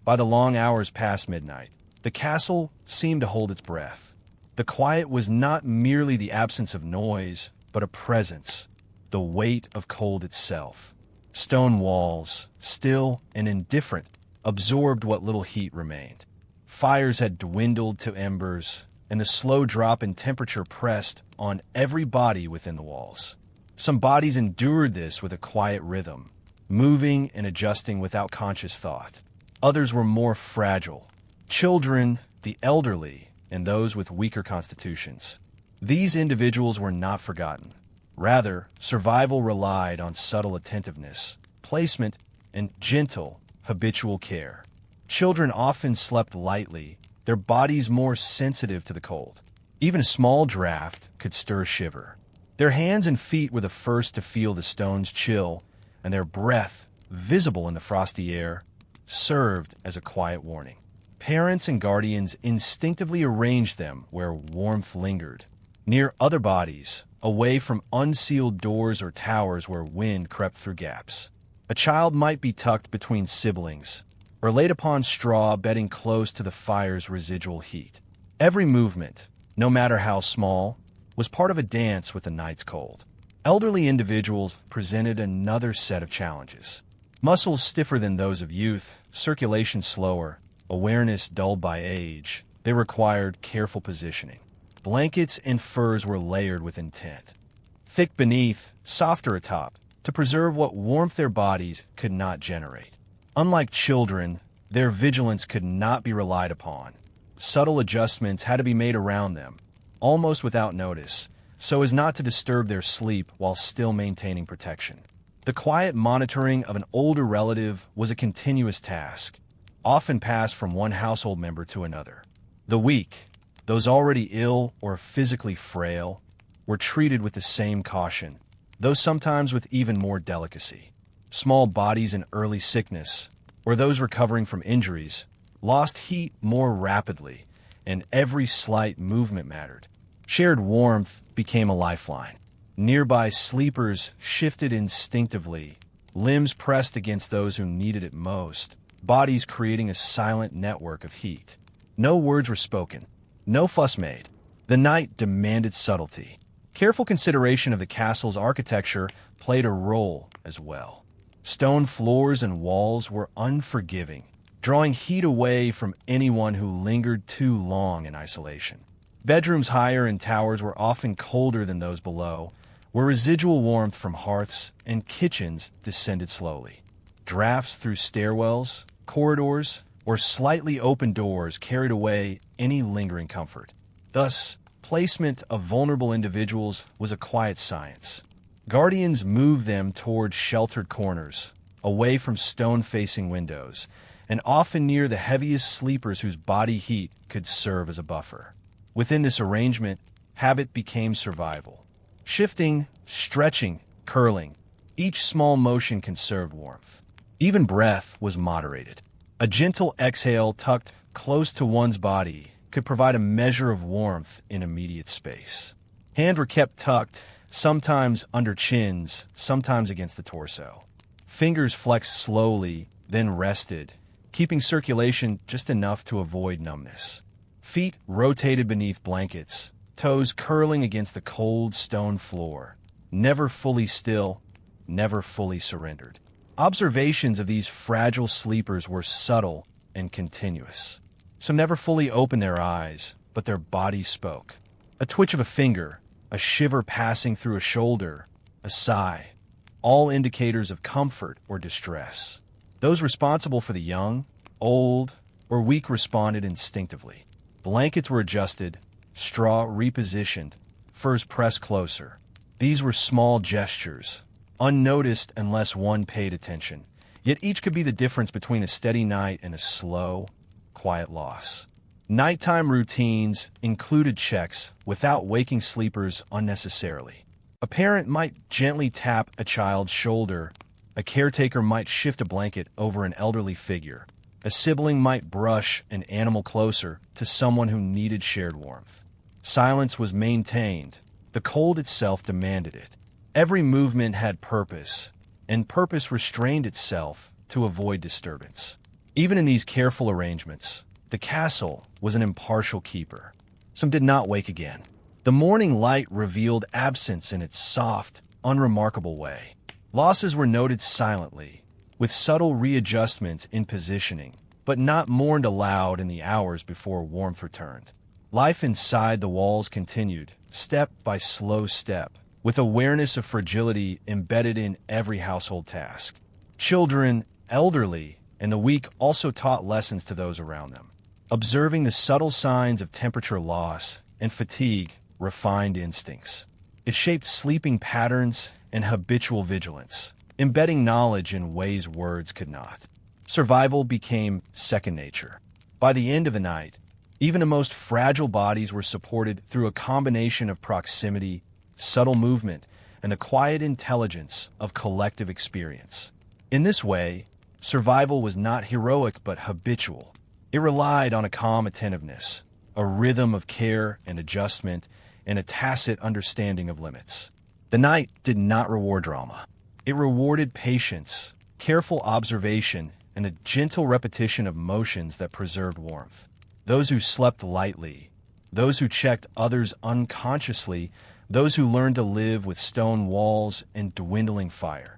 By the long hours past midnight, the castle seemed to hold its breath. The quiet was not merely the absence of noise, but a presence, the weight of cold itself. Stone walls, still and indifferent, absorbed what little heat remained. Fires had dwindled to embers, and the slow drop in temperature pressed on every body within the walls. Some bodies endured this with a quiet rhythm, moving and adjusting without conscious thought. Others were more fragile. Children, the elderly, and those with weaker constitutions. These individuals were not forgotten. Rather, survival relied on subtle attentiveness, placement, and gentle, habitual care. Children often slept lightly, their bodies more sensitive to the cold. Even a small draft could stir a shiver. Their hands and feet were the first to feel the stone's chill, and their breath, visible in the frosty air, served as a quiet warning. Parents and guardians instinctively arranged them where warmth lingered. near other bodies, away from unsealed doors or towers where wind crept through gaps. A child might be tucked between siblings, or laid upon straw bedding close to the fire's residual heat. Every movement, no matter how small, was part of a dance with the night's cold. Elderly individuals presented another set of challenges. Muscles stiffer than those of youth, circulation slower, awareness dulled by age, they required careful positioning. Blankets and furs were layered with intent. Thick beneath, softer atop, to preserve what warmth their bodies could not generate. Unlike children, their vigilance could not be relied upon. Subtle adjustments had to be made around them, almost without notice, so as not to disturb their sleep while still maintaining protection. The quiet monitoring of an older relative was a continuous task, often passed from one household member to another. The weak, those already ill or physically frail, were treated with the same caution, though sometimes with even more delicacy. Small bodies in early sickness, or those recovering from injuries, lost heat more rapidly, and every slight movement mattered. Shared warmth became a lifeline. Nearby sleepers shifted instinctively, limbs pressed against those who needed it most, bodies creating a silent network of heat. No words were spoken, no fuss made. The night demanded subtlety. Careful consideration of the castle's architecture played a role as well. Stone floors and walls were unforgiving, drawing heat away from anyone who lingered too long in isolation. Bedrooms higher in towers were often colder than those below, where residual warmth from hearths and kitchens descended slowly. Drafts through stairwells, corridors, or slightly open doors carried away any lingering comfort. Thus, placement of vulnerable individuals was a quiet science. Guardians moved them toward sheltered corners, away from stone-facing windows, and often near the heaviest sleepers whose body heat could serve as a buffer. Within this arrangement, habit became survival. Shifting, stretching, curling, each small motion conserved warmth. Even breath was moderated. A gentle exhale tucked close to one's body could provide a measure of warmth in immediate space. Hands were kept tucked, sometimes under chins, sometimes against the torso. Fingers flexed slowly, then rested, keeping circulation just enough to avoid numbness. Feet rotated beneath blankets, toes curling against the cold stone floor, never fully still, never fully surrendered. Observations of these fragile sleepers were subtle and continuous. Some never fully opened their eyes, but their bodies spoke. A twitch of a finger, a shiver passing through a shoulder, a sigh, all indicators of comfort or distress. Those responsible for the young, old, or weak responded instinctively. Blankets were adjusted, straw repositioned, furs pressed closer. These were small gestures, unnoticed unless one paid attention, yet each could be the difference between a steady night and a slow, quiet loss. Nighttime routines included checks without waking sleepers unnecessarily. A parent might gently tap a child's shoulder, a caretaker might shift a blanket over an elderly figure, a sibling might brush an animal closer to someone who needed shared warmth. Silence was maintained. The cold itself demanded it. Every movement had purpose, and purpose restrained itself to avoid disturbance. Even in these careful arrangements, the castle was an impartial keeper. Some did not wake again. The morning light revealed absence in its soft, unremarkable way. Losses were noted silently, with subtle readjustments in positioning, but not mourned aloud in the hours before warmth returned. Life inside the walls continued, step by slow step, with awareness of fragility embedded in every household task. Children, elderly, and the weak also taught lessons to those around them. Observing the subtle signs of temperature loss and fatigue refined instincts. It shaped sleeping patterns and habitual vigilance, embedding knowledge in ways words could not. Survival became second nature. By the end of the night, even the most fragile bodies were supported through a combination of proximity, subtle movement, and the quiet intelligence of collective experience. In this way, survival was not heroic but habitual. It relied on a calm attentiveness, a rhythm of care and adjustment, and a tacit understanding of limits. The night did not reward drama. It rewarded patience, careful observation, and a gentle repetition of motions that preserved warmth. Those who slept lightly, those who checked others unconsciously, those who learned to live with stone walls and dwindling fire.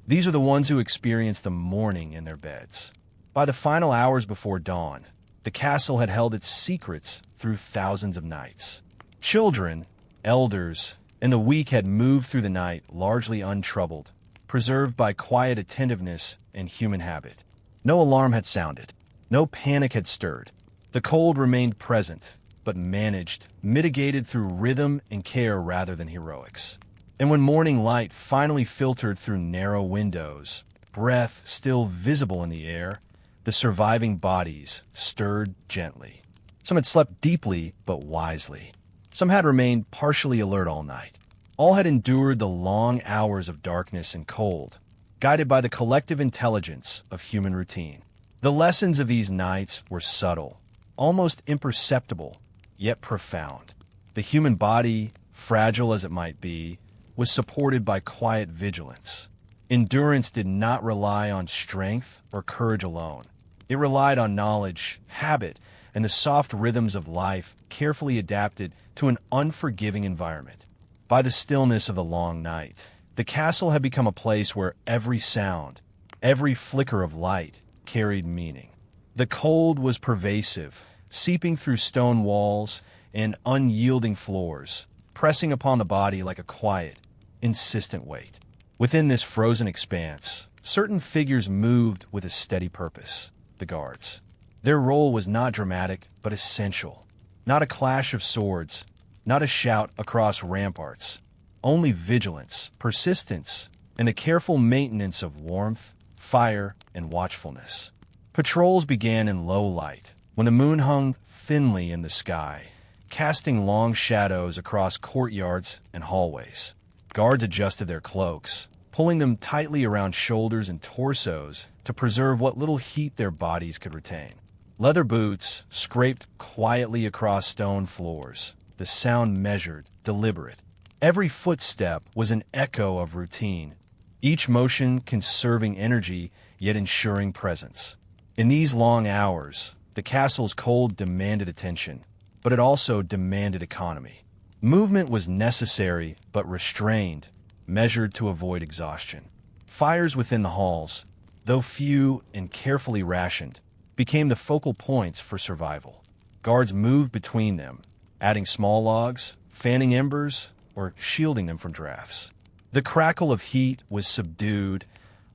These are the ones who experienced the morning in their beds. By the final hours before dawn, the castle had held its secrets through thousands of nights. Children, elders, and the weak had moved through the night largely untroubled, preserved by quiet attentiveness and human habit. No alarm had sounded. No panic had stirred. The cold remained present, but managed, mitigated through rhythm and care rather than heroics. And when morning light finally filtered through narrow windows, breath still visible in the air, the surviving bodies stirred gently. Some had slept deeply but wisely. Some had remained partially alert all night. All had endured the long hours of darkness and cold, guided by the collective intelligence of human routine. The lessons of these nights were subtle, almost imperceptible, yet profound. The human body, fragile as it might be, was supported by quiet vigilance. Endurance did not rely on strength or courage alone. It relied on knowledge, habit, and the soft rhythms of life carefully adapted to an unforgiving environment. By the stillness of the long night, the castle had become a place where every sound, every flicker of light carried meaning. The cold was pervasive, seeping through stone walls and unyielding floors, pressing upon the body like a quiet, insistent weight. Within this frozen expanse, certain figures moved with a steady purpose: the guards. Their role was not dramatic, but essential. Not a clash of swords, not a shout across ramparts. Only vigilance, persistence, and a careful maintenance of warmth, fire, and watchfulness. Patrols began in low light, when the moon hung thinly in the sky, casting long shadows across courtyards and hallways. Guards adjusted their cloaks, pulling them tightly around shoulders and torsos to preserve what little heat their bodies could retain. Leather boots scraped quietly across stone floors, the sound measured, deliberate. Every footstep was an echo of routine, each motion conserving energy yet ensuring presence. In these long hours, the castle's cold demanded attention, but it also demanded economy. Movement was necessary but restrained, measured to avoid exhaustion. Fires within the halls, though few and carefully rationed, became the focal points for survival. Guards moved between them, adding small logs, fanning embers, or shielding them from drafts. The crackle of heat was subdued,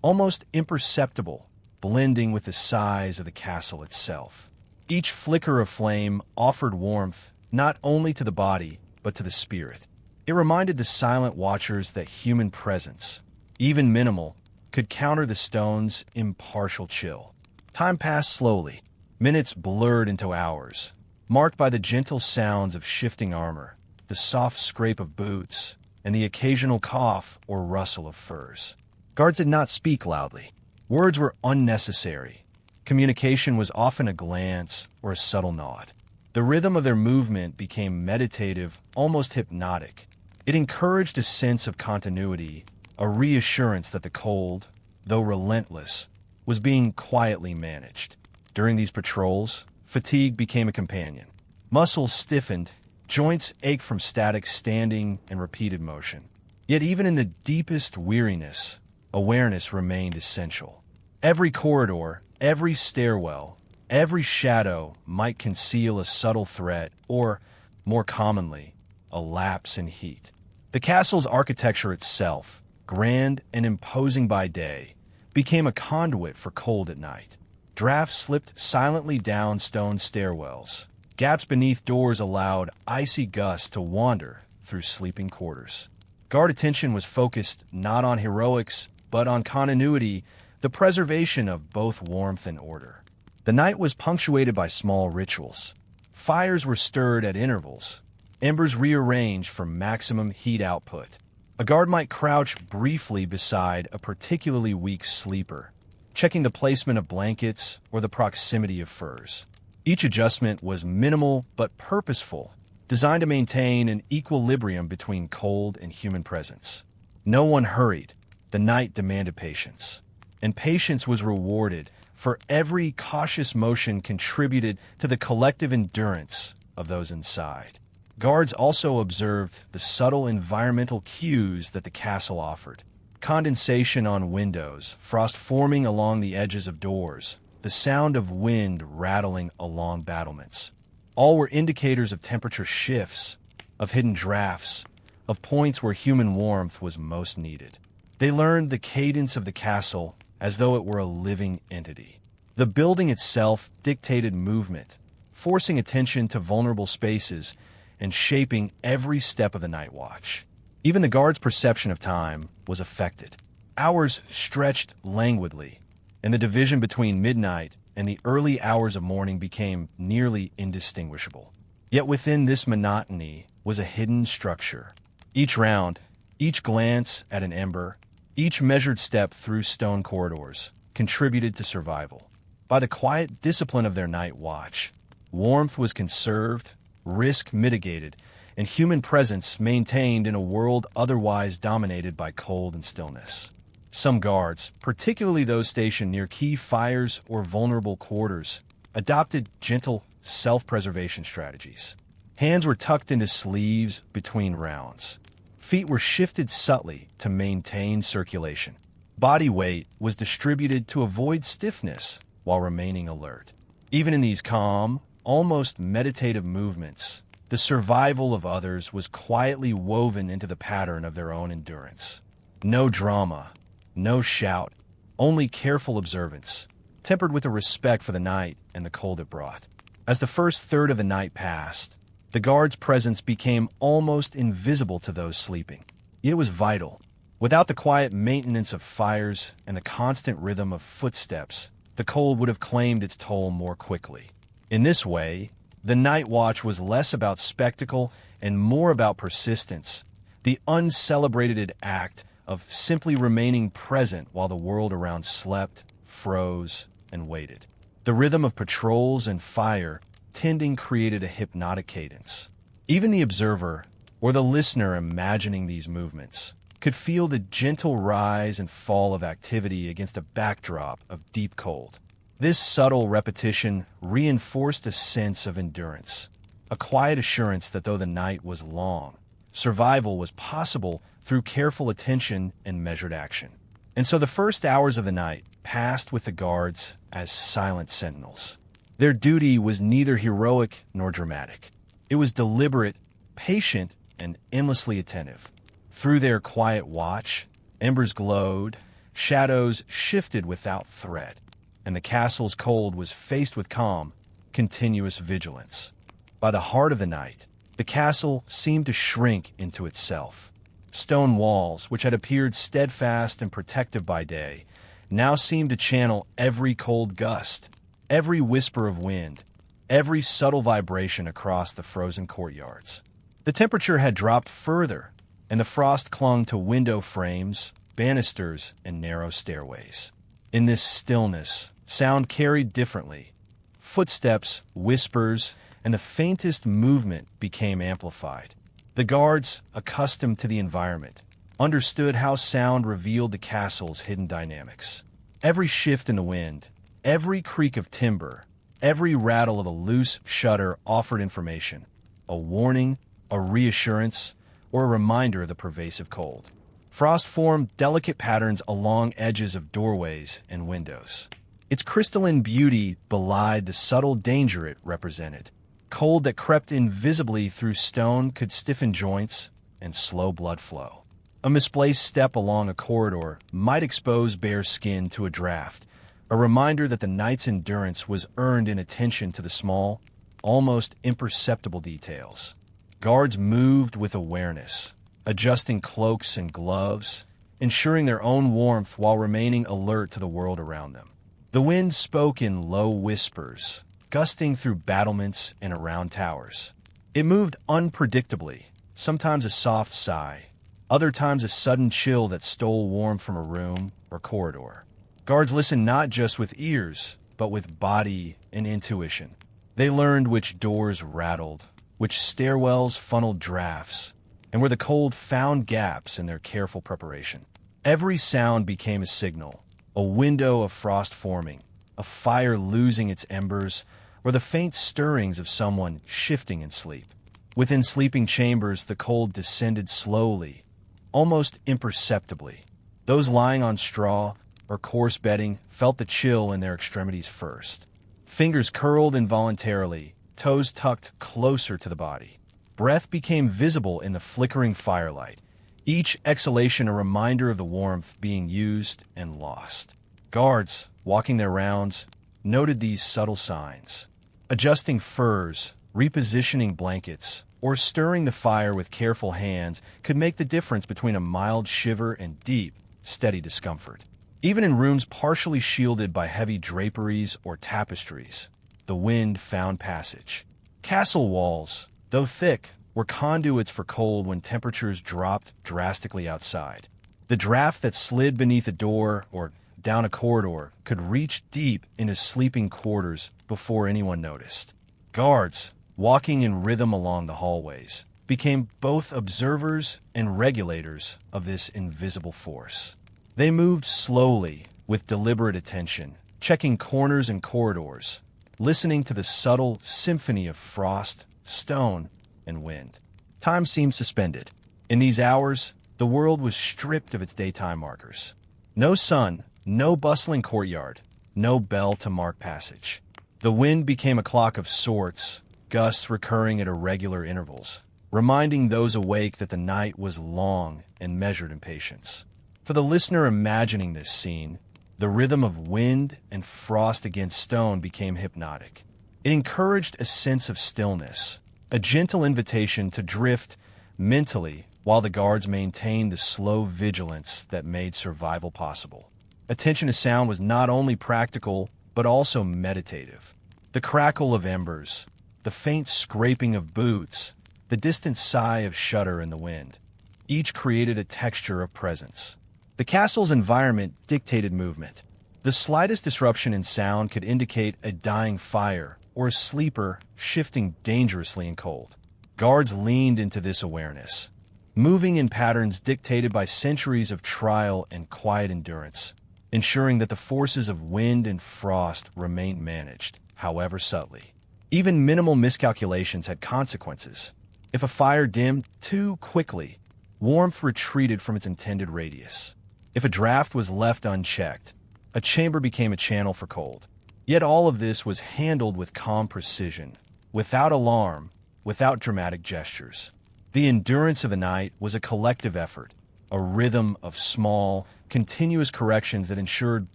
almost imperceptible, blending with the size of the castle itself. Each flicker of flame offered warmth not only to the body, but to the spirit. It reminded the silent watchers that human presence, even minimal, could counter the stone's impartial chill. Time passed slowly. Minutes blurred into hours, marked by the gentle sounds of shifting armor, the soft scrape of boots, and the occasional cough or rustle of furs. Guards did not speak loudly. Words were unnecessary. Communication was often a glance or a subtle nod. The rhythm of their movement became meditative, almost hypnotic. It encouraged a sense of continuity, a reassurance that the cold, though relentless, was being quietly managed. During these patrols, fatigue became a companion. Muscles stiffened, joints ached from static standing and repeated motion. Yet even in the deepest weariness, awareness remained essential. Every corridor, every stairwell, every shadow might conceal a subtle threat or, more commonly, a lapse in heat. The castle's architecture itself, grand and imposing by day, became a conduit for cold at night. Drafts slipped silently down stone stairwells. Gaps beneath doors allowed icy gusts to wander through sleeping quarters. Guard attention was focused not on heroics, but on continuity, the preservation of both warmth and order. The night was punctuated by small rituals. Fires were stirred at intervals, embers rearranged for maximum heat output. A guard might crouch briefly beside a particularly weak sleeper, checking the placement of blankets or the proximity of furs. Each adjustment was minimal but purposeful, designed to maintain an equilibrium between cold and human presence. No one hurried. The night demanded patience. And patience was rewarded, for every cautious motion contributed to the collective endurance of those inside. Guards also observed the subtle environmental cues that the castle offered. Condensation on windows, frost forming along the edges of doors, the sound of wind rattling along battlements. All were indicators of temperature shifts, of hidden drafts, of points where human warmth was most needed. They learned the cadence of the castle as though it were a living entity. The building itself dictated movement, forcing attention to vulnerable spaces and shaping every step of the night watch. Even the guard's perception of time was affected. Hours stretched languidly, and the division between midnight and the early hours of morning became nearly indistinguishable. Yet within this monotony was a hidden structure. Each round, each glance at an ember, each measured step through stone corridors contributed to survival. By the quiet discipline of their night watch, warmth was conserved, risk mitigated, and human presence maintained in a world otherwise dominated by cold and stillness. Some guards, particularly those stationed near key fires or vulnerable quarters, adopted gentle self-preservation strategies. Hands were tucked into sleeves between rounds. Feet were shifted subtly to maintain circulation. Body weight was distributed to avoid stiffness while remaining alert. Even in these calm, almost meditative movements, the survival of others was quietly woven into the pattern of their own endurance. No drama, no shout, only careful observance, tempered with a respect for the night and the cold it brought. As the first third of the night passed, the guard's presence became almost invisible to those sleeping. Yet it was vital. Without the quiet maintenance of fires and the constant rhythm of footsteps, the cold would have claimed its toll more quickly. In this way, the night watch was less about spectacle and more about persistence, the uncelebrated act of simply remaining present while the world around slept, froze, and waited. The rhythm of patrols and fire tending created a hypnotic cadence. Even the observer, or the listener imagining these movements, could feel the gentle rise and fall of activity against a backdrop of deep cold. This subtle repetition reinforced a sense of endurance, a quiet assurance that though the night was long, survival was possible through careful attention and measured action. And so the first hours of the night passed with the guards as silent sentinels. Their duty was neither heroic nor dramatic. It was deliberate, patient, and endlessly attentive. Through their quiet watch, embers glowed, shadows shifted without threat, and the castle's cold was faced with calm, continuous vigilance. By the heart of the night, the castle seemed to shrink into itself. Stone walls, which had appeared steadfast and protective by day, now seemed to channel every cold gust, every whisper of wind, every subtle vibration across the frozen courtyards. The temperature had dropped further, and the frost clung to window frames, banisters, and narrow stairways. In this stillness, sound carried differently. Footsteps, whispers, and the faintest movement became amplified. The guards, accustomed to the environment, understood how sound revealed the castle's hidden dynamics. Every shift in the wind, every creak of timber, every rattle of a loose shutter offered information, a warning, a reassurance, or a reminder of the pervasive cold. Frost formed delicate patterns along edges of doorways and windows. Its crystalline beauty belied the subtle danger it represented. Cold that crept invisibly through stone could stiffen joints and slow blood flow. A misplaced step along a corridor might expose bare skin to a draft, a reminder that the night's endurance was earned in attention to the small, almost imperceptible details. Guards moved with awareness, adjusting cloaks and gloves, ensuring their own warmth while remaining alert to the world around them. The wind spoke in low whispers, gusting through battlements and around towers. It moved unpredictably, sometimes a soft sigh, other times a sudden chill that stole warmth from a room or corridor. Guards listened not just with ears, but with body and intuition. They learned which doors rattled, which stairwells funneled drafts, and where the cold found gaps in their careful preparation. Every sound became a signal, a window of frost forming, a fire losing its embers, or the faint stirrings of someone shifting in sleep. Within sleeping chambers, the cold descended slowly, almost imperceptibly. Those lying on straw or coarse bedding felt the chill in their extremities first. Fingers curled involuntarily, toes tucked closer to the body. Breath became visible in the flickering firelight, each exhalation a reminder of the warmth being used and lost. Guards, walking their rounds, noted these subtle signs. Adjusting furs, repositioning blankets, or stirring the fire with careful hands could make the difference between a mild shiver and deep, steady discomfort. Even in rooms partially shielded by heavy draperies or tapestries, the wind found passage. Castle walls, though thick, were conduits for cold when temperatures dropped drastically outside. The draft that slid beneath a door or down a corridor could reach deep into sleeping quarters before anyone noticed. Guards, walking in rhythm along the hallways, became both observers and regulators of this invisible force. They moved slowly, with deliberate attention, checking corners and corridors, listening to the subtle symphony of frost, stone, and wind. Time seemed suspended. In these hours, the world was stripped of its daytime markers. No sun, no bustling courtyard, no bell to mark passage. The wind became a clock of sorts, gusts recurring at irregular intervals, reminding those awake that the night was long and measured in patience. For the listener imagining this scene, the rhythm of wind and frost against stone became hypnotic. It encouraged a sense of stillness, a gentle invitation to drift mentally while the guards maintained the slow vigilance that made survival possible. Attention to sound was not only practical, but also meditative. The crackle of embers, the faint scraping of boots, the distant sigh of shudder in the wind, each created a texture of presence. The castle's environment dictated movement. The slightest disruption in sound could indicate a dying fire or a sleeper shifting dangerously in cold. Guards leaned into this awareness, moving in patterns dictated by centuries of trial and quiet endurance, ensuring that the forces of wind and frost remained managed, however subtly. Even minimal miscalculations had consequences. If a fire dimmed too quickly, warmth retreated from its intended radius. If a draft was left unchecked, a chamber became a channel for cold. Yet all of this was handled with calm precision, without alarm, without dramatic gestures. The endurance of the night was a collective effort, a rhythm of small, continuous corrections that ensured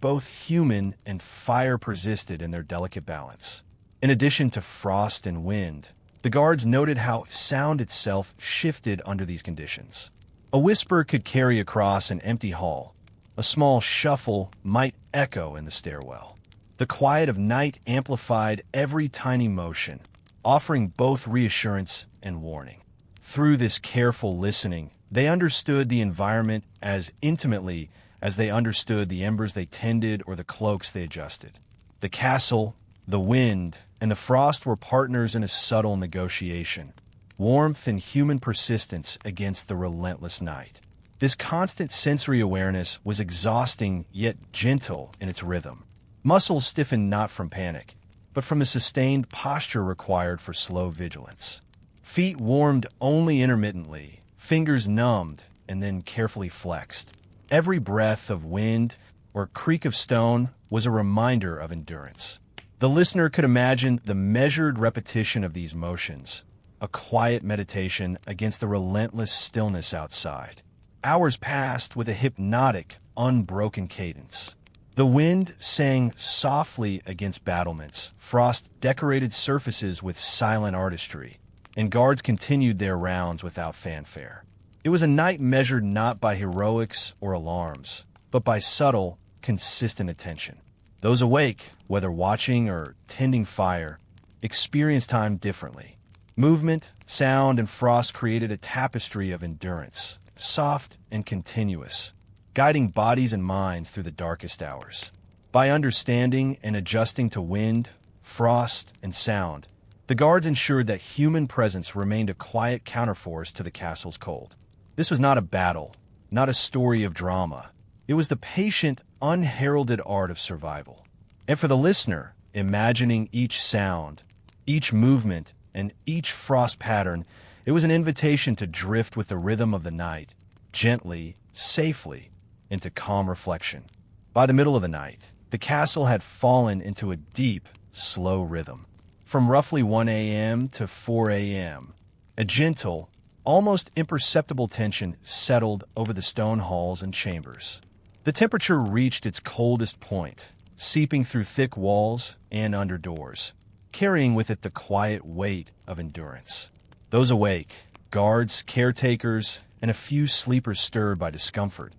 both human and fire persisted in their delicate balance. In addition to frost and wind, the guards noted how sound itself shifted under these conditions. A whisper could carry across an empty hall. A small shuffle might echo in the stairwell. The quiet of night amplified every tiny motion, offering both reassurance and warning. Through this careful listening, they understood the environment as intimately as they understood the embers they tended or the cloaks they adjusted. The castle, the wind, and the frost were partners in a subtle negotiation. Warmth and human persistence against the relentless night. This constant sensory awareness was exhausting yet gentle in its rhythm. Muscles stiffened not from panic, but from the sustained posture required for slow vigilance. Feet warmed only intermittently, fingers numbed and then carefully flexed. Every breath of wind or creak of stone was a reminder of endurance. The listener could imagine the measured repetition of these motions, a quiet meditation against the relentless stillness outside. Hours passed with a hypnotic, unbroken cadence. The wind sang softly against battlements, frost decorated surfaces with silent artistry, and guards continued their rounds without fanfare. It was a night measured not by heroics or alarms, but by subtle, consistent attention. Those awake, whether watching or tending fire, experienced time differently. Movement, sound, and frost created a tapestry of endurance, soft and continuous, guiding bodies and minds through the darkest hours. By understanding and adjusting to wind, frost, and sound, The guards ensured that human presence remained a quiet counterforce to the castle's cold. This was not a battle, not a story of drama. It was the patient, unheralded art of survival. And for the listener, imagining each sound, each movement, and each frost pattern, it was an invitation to drift with the rhythm of the night, gently, safely, into calm reflection. By the middle of the night, the castle had fallen into a deep, slow rhythm. From roughly 1 a.m. to 4 a.m., a gentle, almost imperceptible tension settled over the stone halls and chambers. The temperature reached its coldest point, seeping through thick walls and under doors, carrying with it the quiet weight of endurance. Those awake, guards, caretakers, and a few sleepers stirred by discomfort,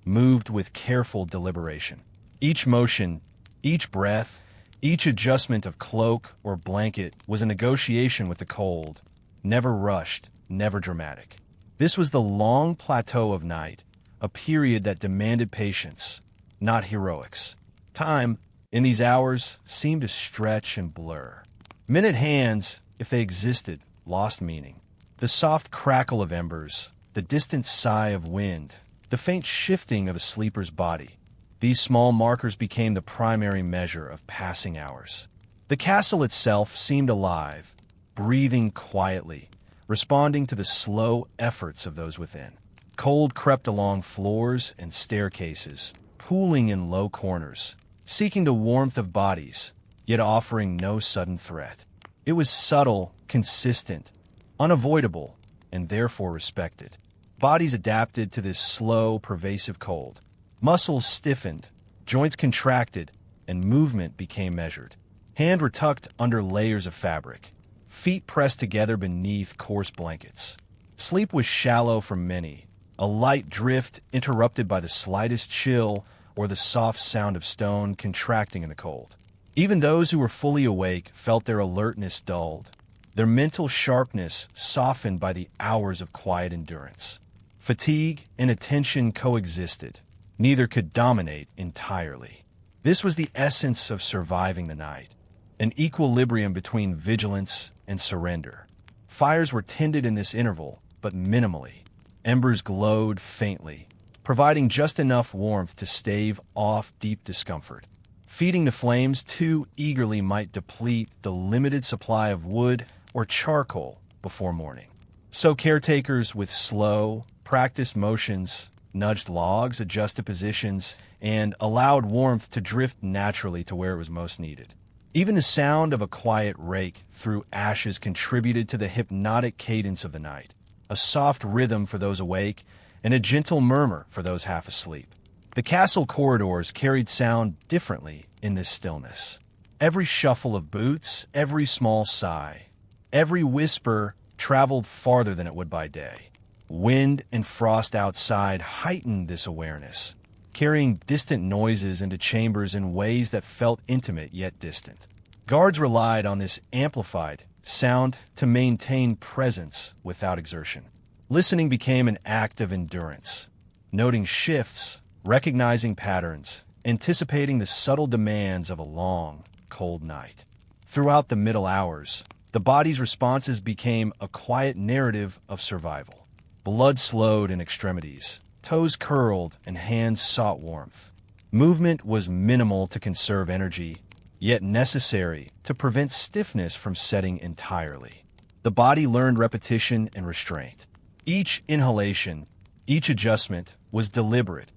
moved with careful deliberation. Each motion, each breath, each adjustment of cloak or blanket was a negotiation with the cold, never rushed, never dramatic. This was the long plateau of night, a period that demanded patience, not heroics. Time, in these hours, seemed to stretch and blur. Minute hands, if they existed, lost meaning. The soft crackle of embers, the distant sigh of wind, the faint shifting of a sleeper's body. These small markers became the primary measure of passing hours. The castle itself seemed alive, breathing quietly, responding to the slow efforts of those within. Cold crept along floors and staircases, pooling in low corners, seeking the warmth of bodies, yet offering no sudden threat. It was subtle, consistent, unavoidable, and therefore respected. Bodies adapted to this slow, pervasive cold. Muscles stiffened, joints contracted, and movement became measured. Hands were tucked under layers of fabric, feet pressed together beneath coarse blankets. Sleep was shallow for many, a light drift interrupted by the slightest chill or the soft sound of stone contracting in the cold. Even those who were fully awake felt their alertness dulled, their mental sharpness softened by the hours of quiet endurance. Fatigue and attention coexisted. Neither could dominate entirely. This was the essence of surviving the night, an equilibrium between vigilance and surrender. Fires were tended in this interval, but minimally. Embers glowed faintly, providing just enough warmth to stave off deep discomfort. Feeding the flames too eagerly might deplete the limited supply of wood or charcoal before morning. So caretakers with slow, practiced motions nudged logs, adjusted positions, and allowed warmth to drift naturally to where it was most needed. Even the sound of a quiet rake through ashes contributed to the hypnotic cadence of the night, a soft rhythm for those awake and a gentle murmur for those half asleep. The castle corridors carried sound differently in this stillness. Every shuffle of boots, every small sigh, every whisper traveled farther than it would by day. Wind and frost outside heightened this awareness, carrying distant noises into chambers in ways that felt intimate yet distant. Guards relied on this amplified sound to maintain presence without exertion. Listening became an act of endurance, noting shifts, recognizing patterns, anticipating the subtle demands of a long, cold night. Throughout the middle hours, the body's responses became a quiet narrative of survival. Blood slowed in extremities, toes curled, and hands sought warmth. Movement was minimal to conserve energy, yet necessary to prevent stiffness from setting entirely. The body learned repetition and restraint. Each inhalation, each adjustment was deliberate.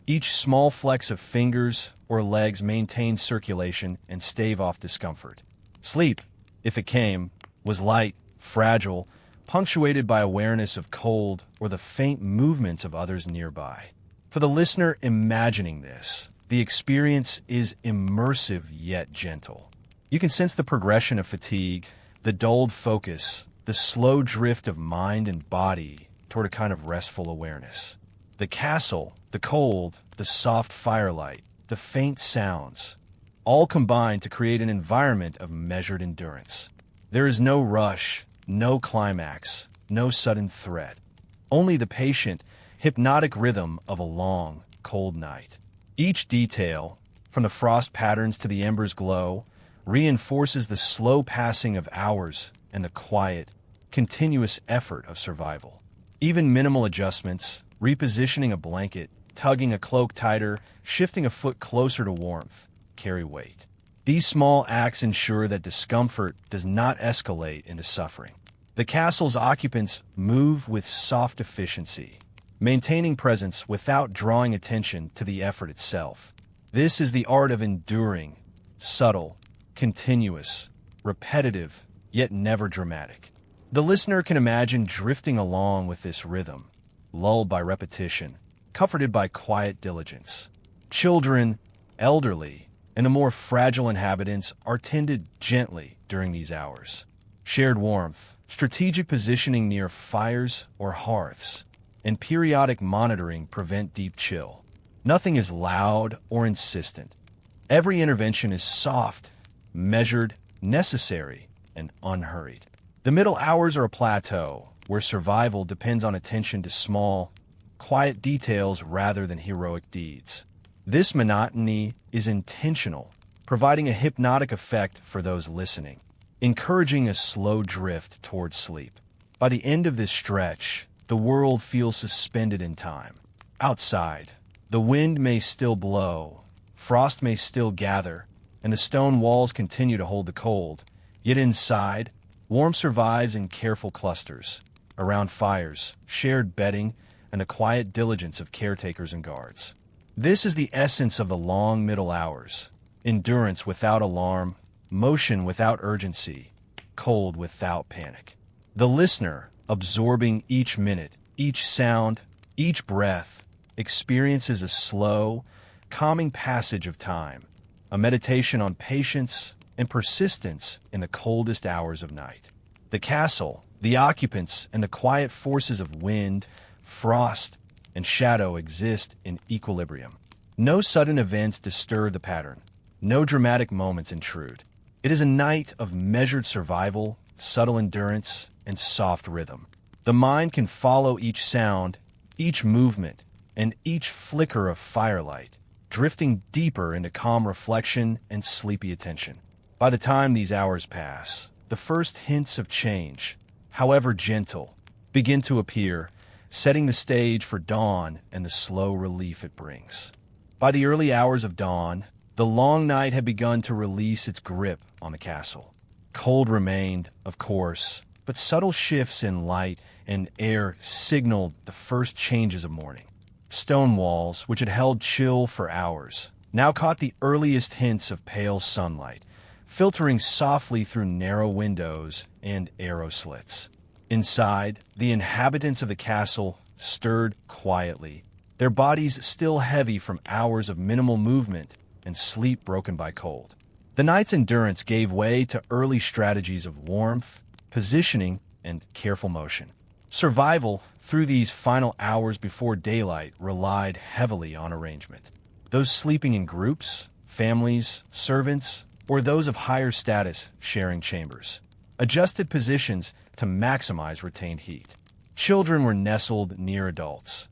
Each small flex of fingers or legs maintained circulation and stave off discomfort. Sleep, if it came, was light, fragile, punctuated by awareness of cold or the faint movements of others nearby. For the listener imagining this, the experience is immersive yet gentle. You can sense the progression of fatigue, the dulled focus, the slow drift of mind and body toward a kind of restful awareness. The castle, the cold, the soft firelight, the faint sounds, all combine to create an environment of measured endurance. There is no rush, no climax, no sudden threat. Only the patient, hypnotic rhythm of a long, cold night. Each detail, from the frost patterns to the embers' glow, reinforces the slow passing of hours and the quiet, continuous effort of survival. Even minimal adjustments, repositioning a blanket, tugging a cloak tighter, shifting a foot closer to warmth, carry weight. These small acts ensure that discomfort does not escalate into suffering. The castle's occupants move with soft efficiency, maintaining presence without drawing attention to the effort itself. This is the art of enduring, subtle, continuous, repetitive, yet never dramatic. The listener can imagine drifting along with this rhythm, lulled by repetition, comforted by quiet diligence. Children, elderly, and the more fragile inhabitants are tended gently during these hours. Shared warmth, strategic positioning near fires or hearths, and periodic monitoring prevent deep chill. Nothing is loud or insistent. Every intervention is soft, measured, necessary, and unhurried. The middle hours are a plateau where survival depends on attention to small, quiet details rather than heroic deeds. This monotony is intentional, providing a hypnotic effect for those listening, encouraging a slow drift towards sleep. By the end of this stretch, the world feels suspended in time. Outside, the wind may still blow, frost may still gather, and the stone walls continue to hold the cold. Yet inside, warmth survives in careful clusters, around fires, shared bedding, and the quiet diligence of caretakers and guards. This is the essence of the long middle hours: endurance without alarm, motion without urgency, cold without panic. The listener, absorbing each minute, each sound, each breath, experiences a slow, calming passage of time, a meditation on patience and persistence in the coldest hours of night. The castle, the occupants, and the quiet forces of wind, frost, and shadow exist in equilibrium. No sudden events disturb the pattern. No dramatic moments intrude. It is a night of measured survival, subtle endurance, and soft rhythm. The mind can follow each sound, each movement, and each flicker of firelight, drifting deeper into calm reflection and sleepy attention. By the time these hours pass, the first hints of change, however gentle, begin to appear, setting the stage for dawn and the slow relief it brings. By the early hours of dawn, the long night had begun to release its grip on the castle. Cold remained, of course, but subtle shifts in light and air signaled the first changes of morning. Stone walls, which had held chill for hours, now caught the earliest hints of pale sunlight, filtering softly through narrow windows and arrow slits. Inside, the inhabitants of the castle stirred quietly, their bodies still heavy from hours of minimal movement and sleep broken by cold. The night's endurance gave way to early strategies of warmth, positioning, and careful motion. Survival, through these final hours before daylight, relied heavily on arrangement. Those sleeping in groups, families, servants, or those of higher status sharing chambers, adjusted positions to maximize retained heat. Children were nestled near adults.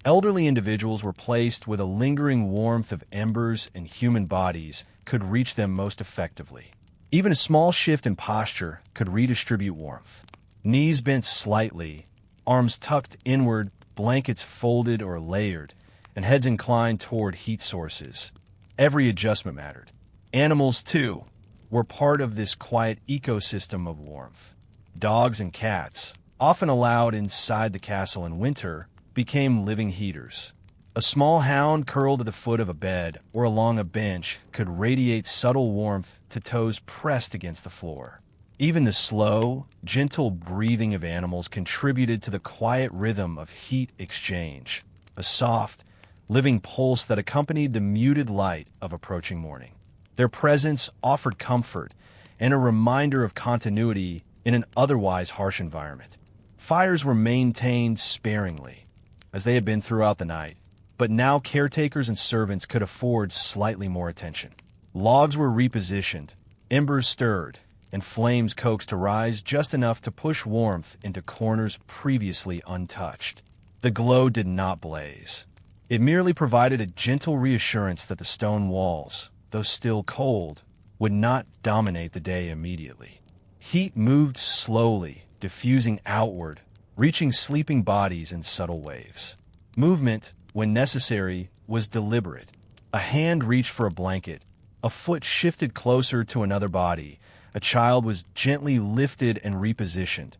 Elderly individuals were placed where the lingering warmth of embers and human bodies could reach them most effectively. Even a small shift in posture could redistribute warmth. Knees bent slightly, arms tucked inward, blankets folded or layered, and heads inclined toward heat sources. Every adjustment mattered. Animals, too, were part of this quiet ecosystem of warmth. Dogs and cats, often allowed inside the castle in winter, became living heaters. A small hound curled at the foot of a bed or along a bench could radiate subtle warmth to toes pressed against the floor. Even the slow, gentle breathing of animals contributed to the quiet rhythm of heat exchange, a soft, living pulse that accompanied the muted light of approaching morning. Their presence offered comfort and a reminder of continuity in an otherwise harsh environment. Fires were maintained sparingly, as they had been throughout the night, but now caretakers and servants could afford slightly more attention. Logs were repositioned, embers stirred, and flames coaxed to rise just enough to push warmth into corners previously untouched. The glow did not blaze. It merely provided a gentle reassurance that the stone walls, though still cold, would not dominate the day immediately. Heat moved slowly, diffusing outward, reaching sleeping bodies in subtle waves. Movement, when necessary, was deliberate. A hand reached for a blanket, a foot shifted closer to another body, a child was gently lifted and repositioned,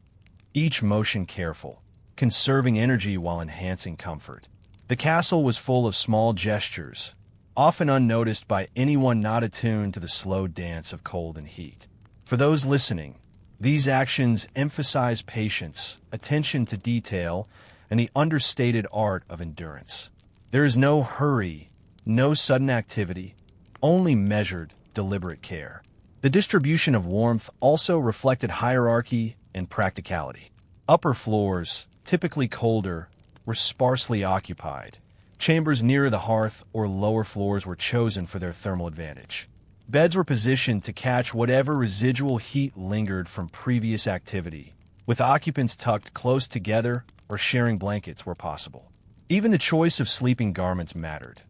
each motion careful, conserving energy while enhancing comfort. The castle was full of small gestures, often unnoticed by anyone not attuned to the slow dance of cold and heat. For those listening, these actions emphasize patience, attention to detail, and the understated art of endurance. There is no hurry, no sudden activity, only measured, deliberate care. The distribution of warmth also reflected hierarchy and practicality. Upper floors, typically colder, were sparsely occupied. Chambers nearer the hearth or lower floors were chosen for their thermal advantage. Beds were positioned to catch whatever residual heat lingered from previous activity, with occupants tucked close together or sharing blankets where possible. Even the choice of sleeping garments mattered.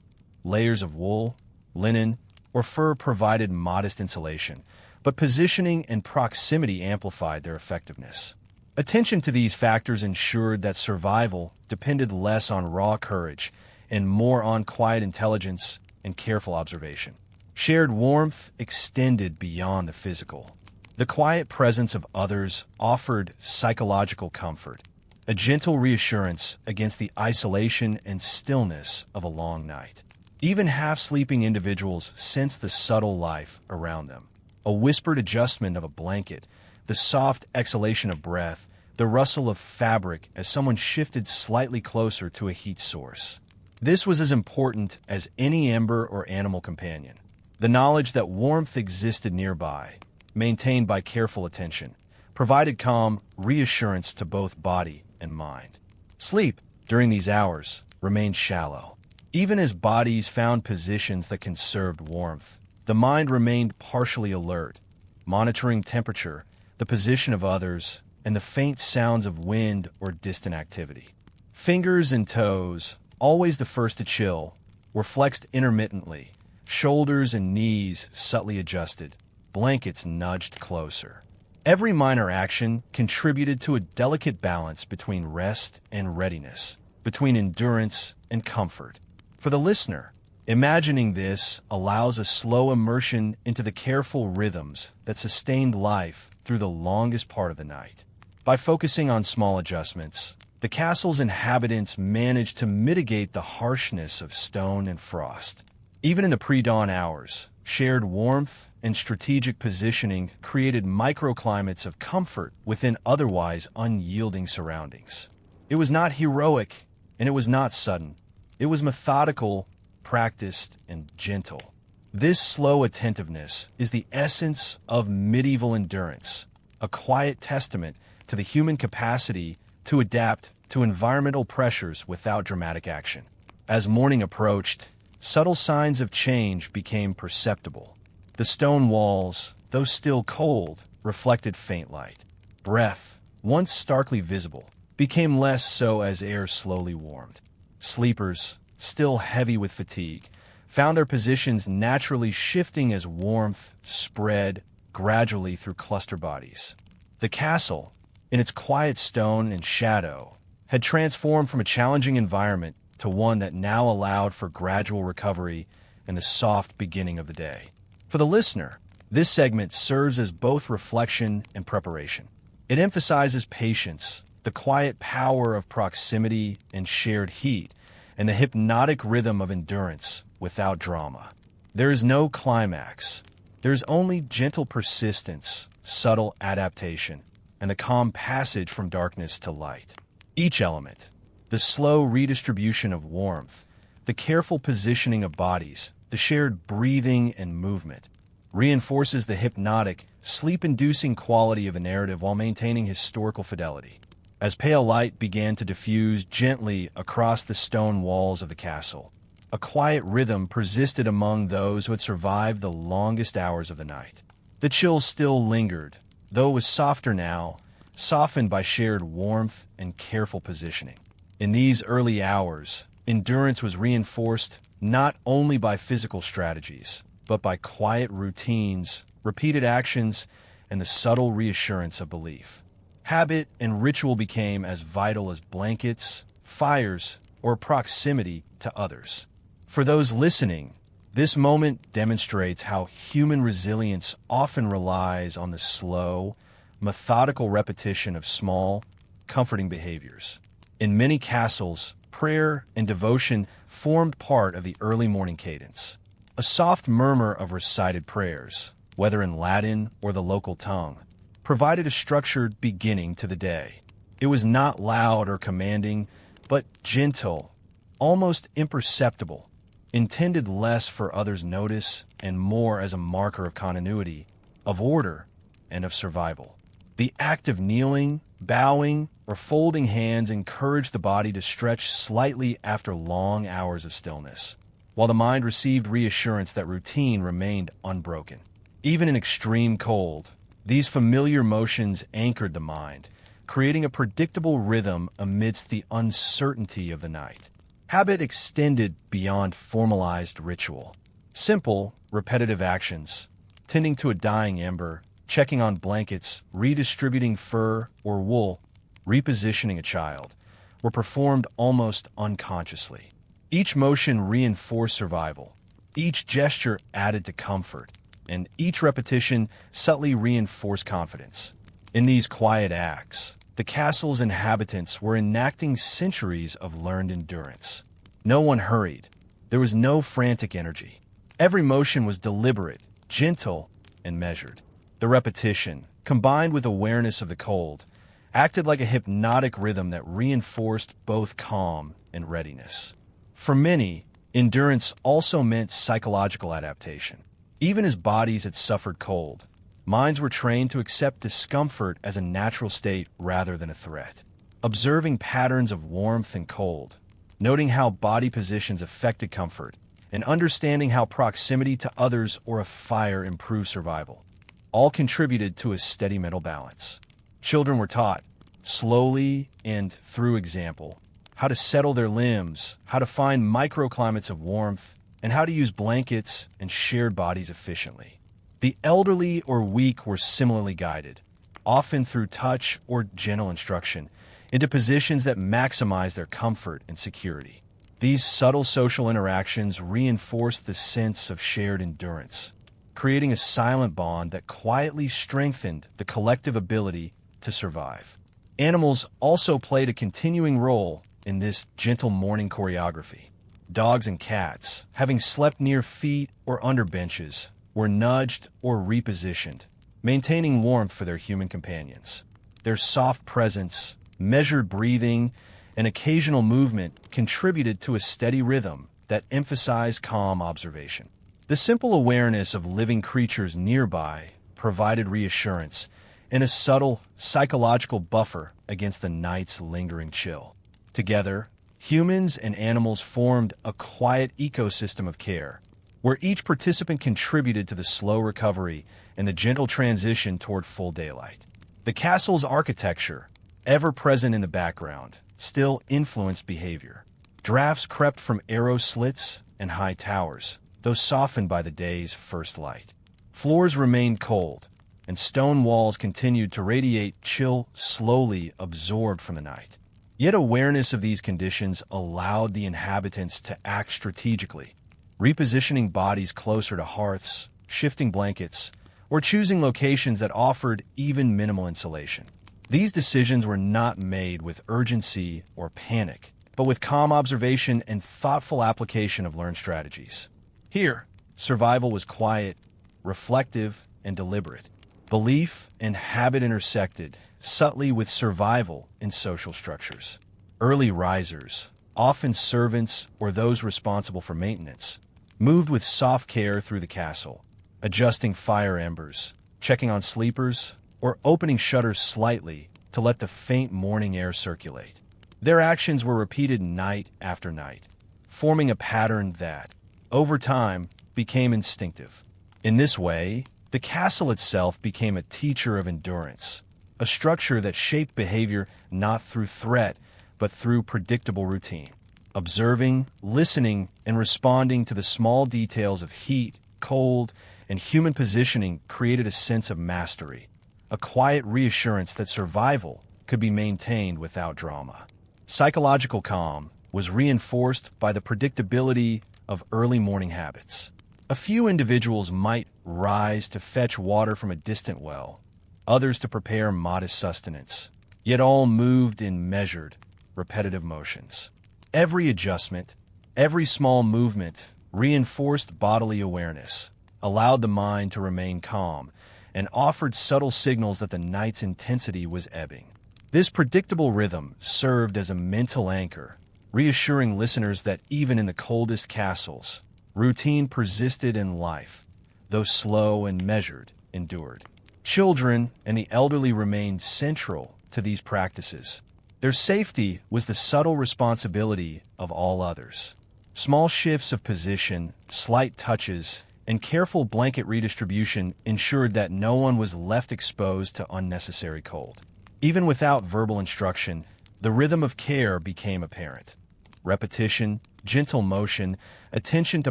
Layers of wool, linen, or fur provided modest insulation, but positioning and proximity amplified their effectiveness. Attention to these factors ensured that survival depended less on raw courage and more on quiet intelligence and careful observation. Shared warmth extended beyond the physical. The quiet presence of others offered psychological comfort, a gentle reassurance against the isolation and stillness of a long night. Even half-sleeping individuals sensed the subtle life around them. A whispered adjustment of a blanket, the soft exhalation of breath, the rustle of fabric as someone shifted slightly closer to a heat source. This was as important as any ember or animal companion. The knowledge that warmth existed nearby, maintained by careful attention, provided calm reassurance to both body and mind. Sleep, during these hours, remained shallow. Even as bodies found positions that conserved warmth, the mind remained partially alert, monitoring temperature, the position of others, and the faint sounds of wind or distant activity. Fingers and toes, always the first to chill, were flexed intermittently, shoulders and knees subtly adjusted, blankets nudged closer. Every minor action contributed to a delicate balance between rest and readiness, between endurance and comfort. For the listener, imagining this allows a slow immersion into the careful rhythms that sustained life through the longest part of the night. By focusing on small adjustments, the castle's inhabitants managed to mitigate the harshness of stone and frost. Even in the pre-dawn hours, shared warmth and strategic positioning created microclimates of comfort within otherwise unyielding surroundings. It was not heroic, and it was not sudden. It was methodical, practiced, and gentle. This slow attentiveness is the essence of medieval endurance, a quiet testament to the human capacity to adapt to environmental pressures without dramatic action. As morning approached, subtle signs of change became perceptible. The stone walls, though still cold, reflected faint light. Breath, once starkly visible, became less so as air slowly warmed. Sleepers, still heavy with fatigue, found their positions naturally shifting as warmth spread gradually through cluster bodies. The castle, in its quiet stone and shadow, had transformed from a challenging environment to one that now allowed for gradual recovery and the soft beginning of the day. For the listener, this segment serves as both reflection and preparation. It emphasizes patience, the quiet power of proximity and shared heat, and the hypnotic rhythm of endurance without drama. There is no climax. There is only gentle persistence, subtle adaptation, and the calm passage from darkness to light. Each element, the slow redistribution of warmth, the careful positioning of bodies, the shared breathing and movement, reinforces the hypnotic, sleep-inducing quality of a narrative while maintaining historical fidelity. As pale light began to diffuse gently across the stone walls of the castle, a quiet rhythm persisted among those who had survived the longest hours of the night. The chill still lingered, though it was softer now, softened by shared warmth and careful positioning. In these early hours, endurance was reinforced not only by physical strategies, but by quiet routines, repeated actions, and the subtle reassurance of belief. Habit and ritual became as vital as blankets, fires, or proximity to others. For those listening, this moment demonstrates how human resilience often relies on the slow, methodical repetition of small, comforting behaviors. In many castles, prayer and devotion formed part of the early morning cadence. A soft murmur of recited prayers, whether in Latin or the local tongue, provided a structured beginning to the day. It was not loud or commanding, but gentle, almost imperceptible, intended less for others' notice and more as a marker of continuity, of order, and of survival. The act of kneeling, bowing, or folding hands encouraged the body to stretch slightly after long hours of stillness, while the mind received reassurance that routine remained unbroken. Even in extreme cold, these familiar motions anchored the mind, creating a predictable rhythm amidst the uncertainty of the night. Habit extended beyond formalized ritual. Simple, repetitive actions, tending to a dying ember, checking on blankets, redistributing fur or wool, repositioning a child, were performed almost unconsciously. Each motion reinforced survival, each gesture added to comfort, and each repetition subtly reinforced confidence. In these quiet acts, the castle's inhabitants were enacting centuries of learned endurance. No one hurried. There was no frantic energy. Every motion was deliberate, gentle, and measured. The repetition, combined with awareness of the cold, acted like a hypnotic rhythm that reinforced both calm and readiness. For many, endurance also meant psychological adaptation. Even as bodies had suffered cold, minds were trained to accept discomfort as a natural state rather than a threat. Observing patterns of warmth and cold, noting how body positions affected comfort, and understanding how proximity to others or a fire improved survival, all contributed to a steady mental balance. Children were taught, slowly and through example, how to settle their limbs, how to find microclimates of warmth, and how to use blankets and shared bodies efficiently. The elderly or weak were similarly guided, often through touch or gentle instruction, into positions that maximize their comfort and security. These subtle social interactions reinforced the sense of shared endurance, creating a silent bond that quietly strengthened the collective ability to survive. Animals also played a continuing role in this gentle morning choreography. Dogs and cats, having slept near feet or under benches, were nudged or repositioned, maintaining warmth for their human companions. Their soft presence, measured breathing, and occasional movement contributed to a steady rhythm that emphasized calm observation. The simple awareness of living creatures nearby provided reassurance and a subtle psychological buffer against the night's lingering chill. Together, humans and animals formed a quiet ecosystem of care, where each participant contributed to the slow recovery and the gentle transition toward full daylight. The castle's architecture, ever present in the background, still influenced behavior. Drafts crept from arrow slits and high towers, though softened by the day's first light. Floors remained cold, and stone walls continued to radiate chill slowly absorbed from the night. Yet awareness of these conditions allowed the inhabitants to act strategically, repositioning bodies closer to hearths, shifting blankets, or choosing locations that offered even minimal insulation. These decisions were not made with urgency or panic, but with calm observation and thoughtful application of learned strategies. Here, survival was quiet, reflective, and deliberate. Belief and habit intersected subtly with survival in social structures. Early risers, often servants or those responsible for maintenance, moved with soft care through the castle, adjusting fire embers, checking on sleepers, or opening shutters slightly to let the faint morning air circulate. Their actions were repeated night after night, forming a pattern that, over time, became instinctive. In this way, the castle itself became a teacher of endurance, a structure that shaped behavior not through threat, but through predictable routine. Observing, listening, and responding to the small details of heat, cold, and human positioning created a sense of mastery, a quiet reassurance that survival could be maintained without drama. Psychological calm was reinforced by the predictability of early morning habits. A few individuals might rise to fetch water from a distant well, others to prepare modest sustenance, yet all moved in measured, repetitive motions. Every adjustment, every small movement reinforced bodily awareness, allowed the mind to remain calm, and offered subtle signals that the night's intensity was ebbing. This predictable rhythm served as a mental anchor, reassuring listeners that even in the coldest castles, routine persisted in life, though slow and measured, endured. Children and the elderly remained central to these practices. Their safety was the subtle responsibility of all others. Small shifts of position, slight touches, and careful blanket redistribution ensured that no one was left exposed to unnecessary cold. Even without verbal instruction, the rhythm of care became apparent. Repetition, gentle motion, attention to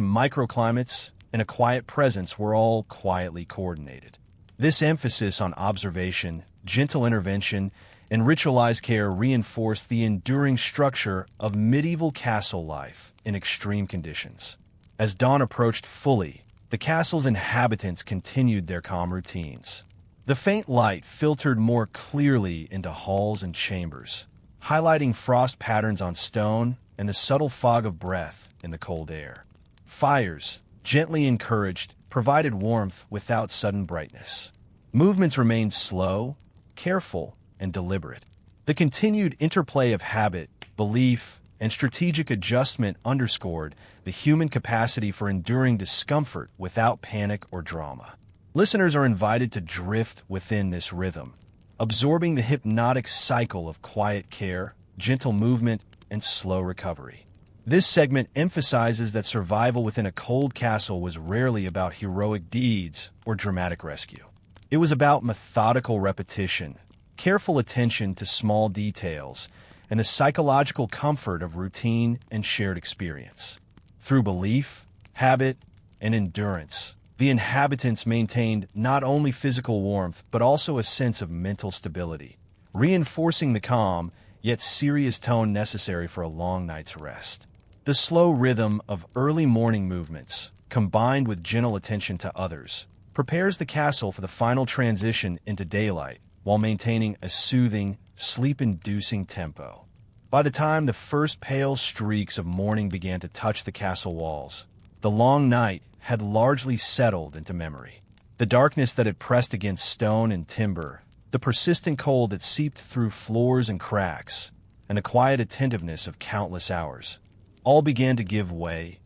microclimates, and a quiet presence were all quietly coordinated. This emphasis on observation, gentle intervention, and ritualized care reinforced the enduring structure of medieval castle life in extreme conditions. As dawn approached fully, the castle's inhabitants continued their calm routines. The faint light filtered more clearly into halls and chambers, highlighting frost patterns on stone and the subtle fog of breath in the cold air. Fires, gently encouraged, provided warmth without sudden brightness. Movements remained slow, careful, and deliberate. The continued interplay of habit, belief, and strategic adjustment underscored the human capacity for enduring discomfort without panic or drama. Listeners are invited to drift within this rhythm, absorbing the hypnotic cycle of quiet care, gentle movement, and slow recovery. This segment emphasizes that survival within a cold castle was rarely about heroic deeds or dramatic rescue. It was about methodical repetition, careful attention to small details, and the psychological comfort of routine and shared experience. Through belief, habit, and endurance, the inhabitants maintained not only physical warmth but also a sense of mental stability, reinforcing the calm yet serious tone necessary for a long night's rest. The slow rhythm of early morning movements, combined with gentle attention to others, prepares the castle for the final transition into daylight while maintaining a soothing, sleep-inducing tempo. By the time the first pale streaks of morning began to touch the castle walls, the long night had largely settled into memory. The darkness that had pressed against stone and timber, the persistent cold that seeped through floors and cracks, and the quiet attentiveness of countless hours, all began to give way,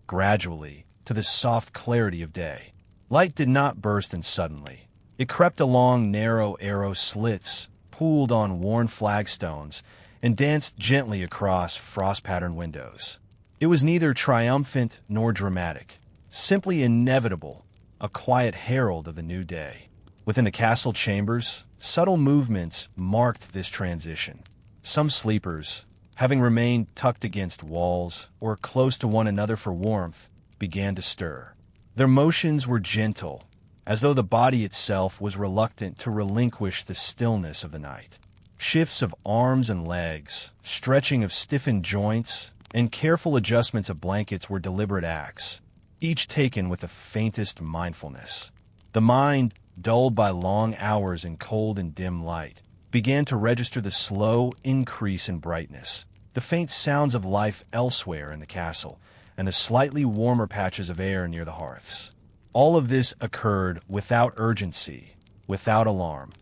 gradually, to the soft clarity of day. Light did not burst in suddenly. It crept along narrow arrow slits, pooled on worn flagstones, and danced gently across frost-patterned windows. It was neither triumphant nor dramatic, simply inevitable, a quiet herald of the new day. Within the castle chambers, subtle movements marked this transition. Some sleepers, having remained tucked against walls or close to one another for warmth, began to stir. Their motions were gentle, as though the body itself was reluctant to relinquish the stillness of the night. Shifts of arms and legs, stretching of stiffened joints, and careful adjustments of blankets were deliberate acts, each taken with the faintest mindfulness. The mind, dulled by long hours in cold and dim light, began to register the slow increase in brightness, the faint sounds of life elsewhere in the castle, and the slightly warmer patches of air near the hearths. All of this occurred without urgency, without alarm,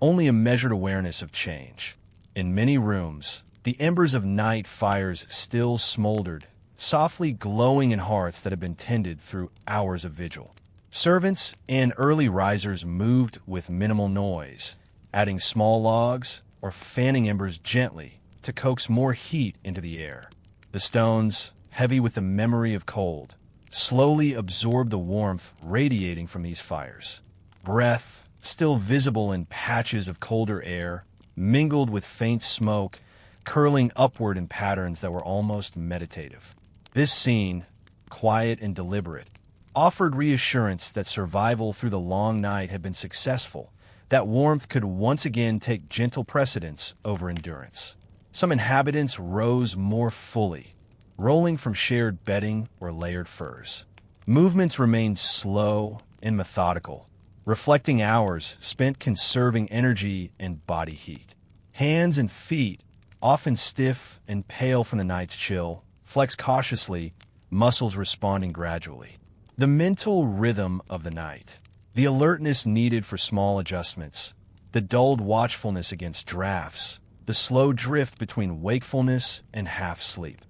only a measured awareness of change. In many rooms, the embers of night fires still smoldered, softly glowing in hearths that had been tended through hours of vigil. Servants and early risers moved with minimal noise, adding small logs or fanning embers gently to coax more heat into the air. The stones, heavy with the memory of cold, slowly absorbed the warmth radiating from these fires. Breath, still visible in patches of colder air, mingled with faint smoke, curling upward in patterns that were almost meditative. This scene, quiet and deliberate, offered reassurance that survival through the long night had been successful, that warmth could once again take gentle precedence over endurance. Some inhabitants rose more fully, rolling from shared bedding or layered furs. Movements remained slow and methodical, reflecting hours spent conserving energy and body heat. Hands and feet, often stiff and pale from the night's chill, flexed cautiously, muscles responding gradually. The mental rhythm of the night, the alertness needed for small adjustments, the dulled watchfulness against drafts, the slow drift between wakefulness and half-sleep,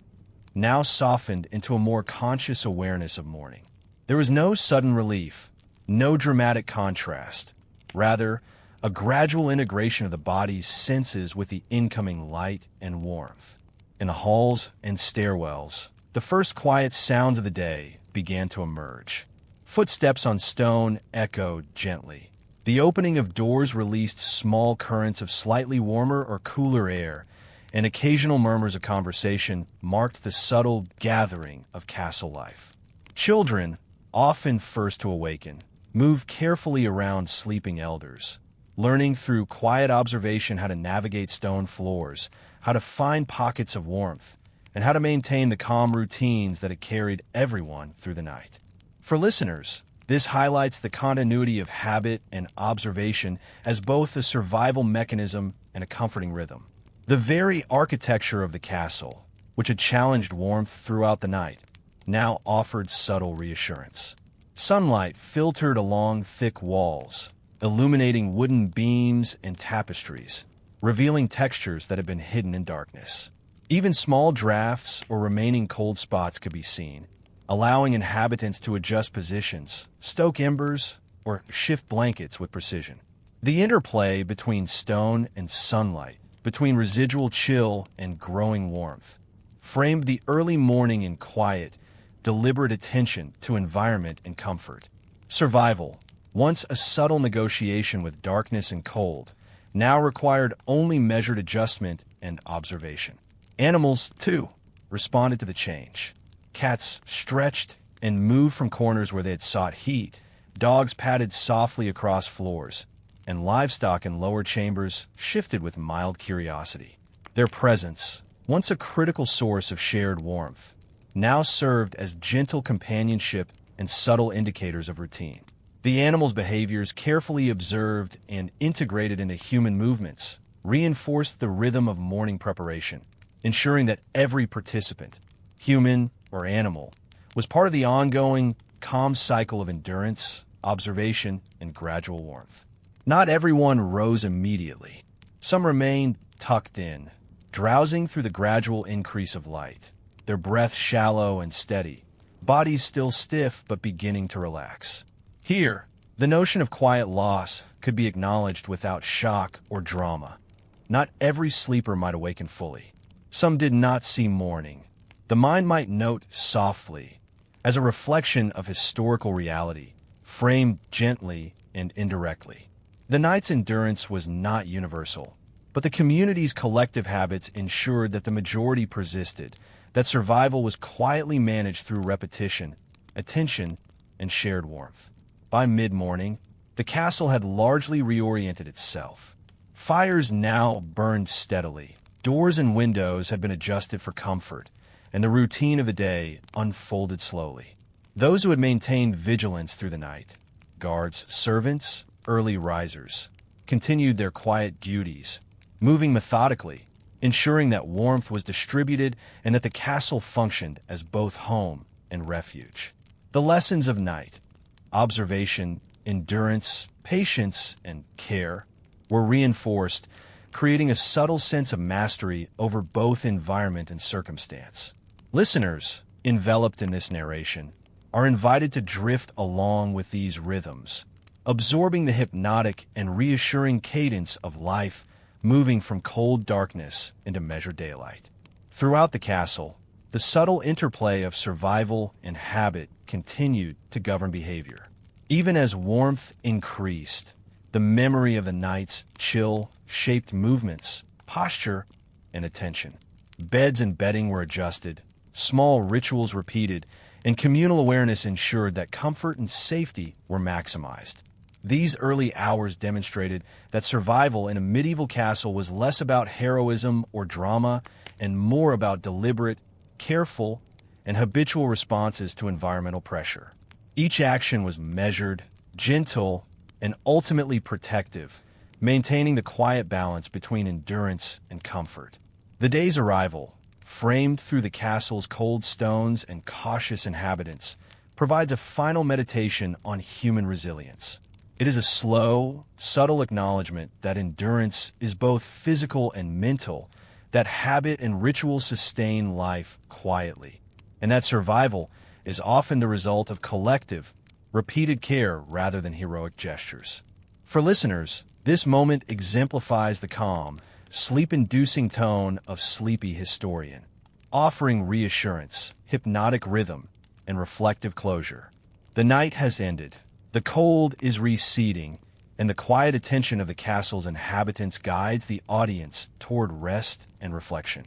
now softened into a more conscious awareness of morning. There was no sudden relief, no dramatic contrast. Rather, a gradual integration of the body's senses with the incoming light and warmth. In the halls and stairwells, the first quiet sounds of the day began to emerge. Footsteps on stone echoed gently. The opening of doors released small currents of slightly warmer or cooler air, and occasional murmurs of conversation marked the subtle gathering of castle life. Children, often first to awaken, moved carefully around sleeping elders, learning through quiet observation how to navigate stone floors, how to find pockets of warmth, and how to maintain the calm routines that had carried everyone through the night. For listeners, this highlights the continuity of habit and observation as both a survival mechanism and a comforting rhythm. The very architecture of the castle, which had challenged warmth throughout the night, now offered subtle reassurance. Sunlight filtered along thick walls, illuminating wooden beams and tapestries, revealing textures that had been hidden in darkness. Even small drafts or remaining cold spots could be seen, allowing inhabitants to adjust positions, stoke embers, or shift blankets with precision. The interplay between stone and sunlight, between residual chill and growing warmth, framed the early morning in quiet, deliberate attention to environment and comfort. Survival, once a subtle negotiation with darkness and cold, now required only measured adjustment and observation. Animals, too, responded to the change. Cats stretched and moved from corners where they had sought heat. Dogs padded softly across floors, and livestock in lower chambers shifted with mild curiosity. Their presence, once a critical source of shared warmth, now served as gentle companionship and subtle indicators of routine. The animals' behaviors, carefully observed and integrated into human movements, reinforced the rhythm of morning preparation, ensuring that every participant, human or animal, was part of the ongoing, calm cycle of endurance, observation, and gradual warmth. Not everyone rose immediately. Some remained tucked in, drowsing through the gradual increase of light, their breath shallow and steady, bodies still stiff but beginning to relax. Here, the notion of quiet loss could be acknowledged without shock or drama. Not every sleeper might awaken fully. Some did not see morning. The mind might note softly, as a reflection of historical reality, framed gently and indirectly. The night's endurance was not universal, but the community's collective habits ensured that the majority persisted, that survival was quietly managed through repetition, attention, and shared warmth. By mid-morning, the castle had largely reoriented itself. Fires now burned steadily. Doors and windows had been adjusted for comfort, and the routine of the day unfolded slowly. Those who had maintained vigilance through the night, guards, servants, early risers, continued their quiet duties, moving methodically, ensuring that warmth was distributed and that the castle functioned as both home and refuge. The lessons of night, observation, endurance, patience, and care, were reinforced, creating a subtle sense of mastery over both environment and circumstance. Listeners, enveloped in this narration, are invited to drift along with these rhythms, absorbing the hypnotic and reassuring cadence of life moving from cold darkness into measured daylight. Throughout the castle, the subtle interplay of survival and habit continued to govern behavior. Even as warmth increased, the memory of the night's chill shaped movements, posture, and attention. Beds and bedding were adjusted, small rituals repeated, and communal awareness ensured that comfort and safety were maximized. These early hours demonstrated that survival in a medieval castle was less about heroism or drama and more about deliberate, careful, and habitual responses to environmental pressure. Each action was measured, gentle, and ultimately protective, maintaining the quiet balance between endurance and comfort. The day's arrival, framed through the castle's cold stones and cautious inhabitants, provides a final meditation on human resilience. It is a slow, subtle acknowledgement that endurance is both physical and mental, that habit and ritual sustain life quietly, and that survival is often the result of collective, repeated care rather than heroic gestures. For listeners, this moment exemplifies the calm, sleep-inducing tone of sleepy historian, offering reassurance, hypnotic rhythm, and reflective closure. The night has ended, the cold is receding, and the quiet attention of the castle's inhabitants guides the audience toward rest and reflection.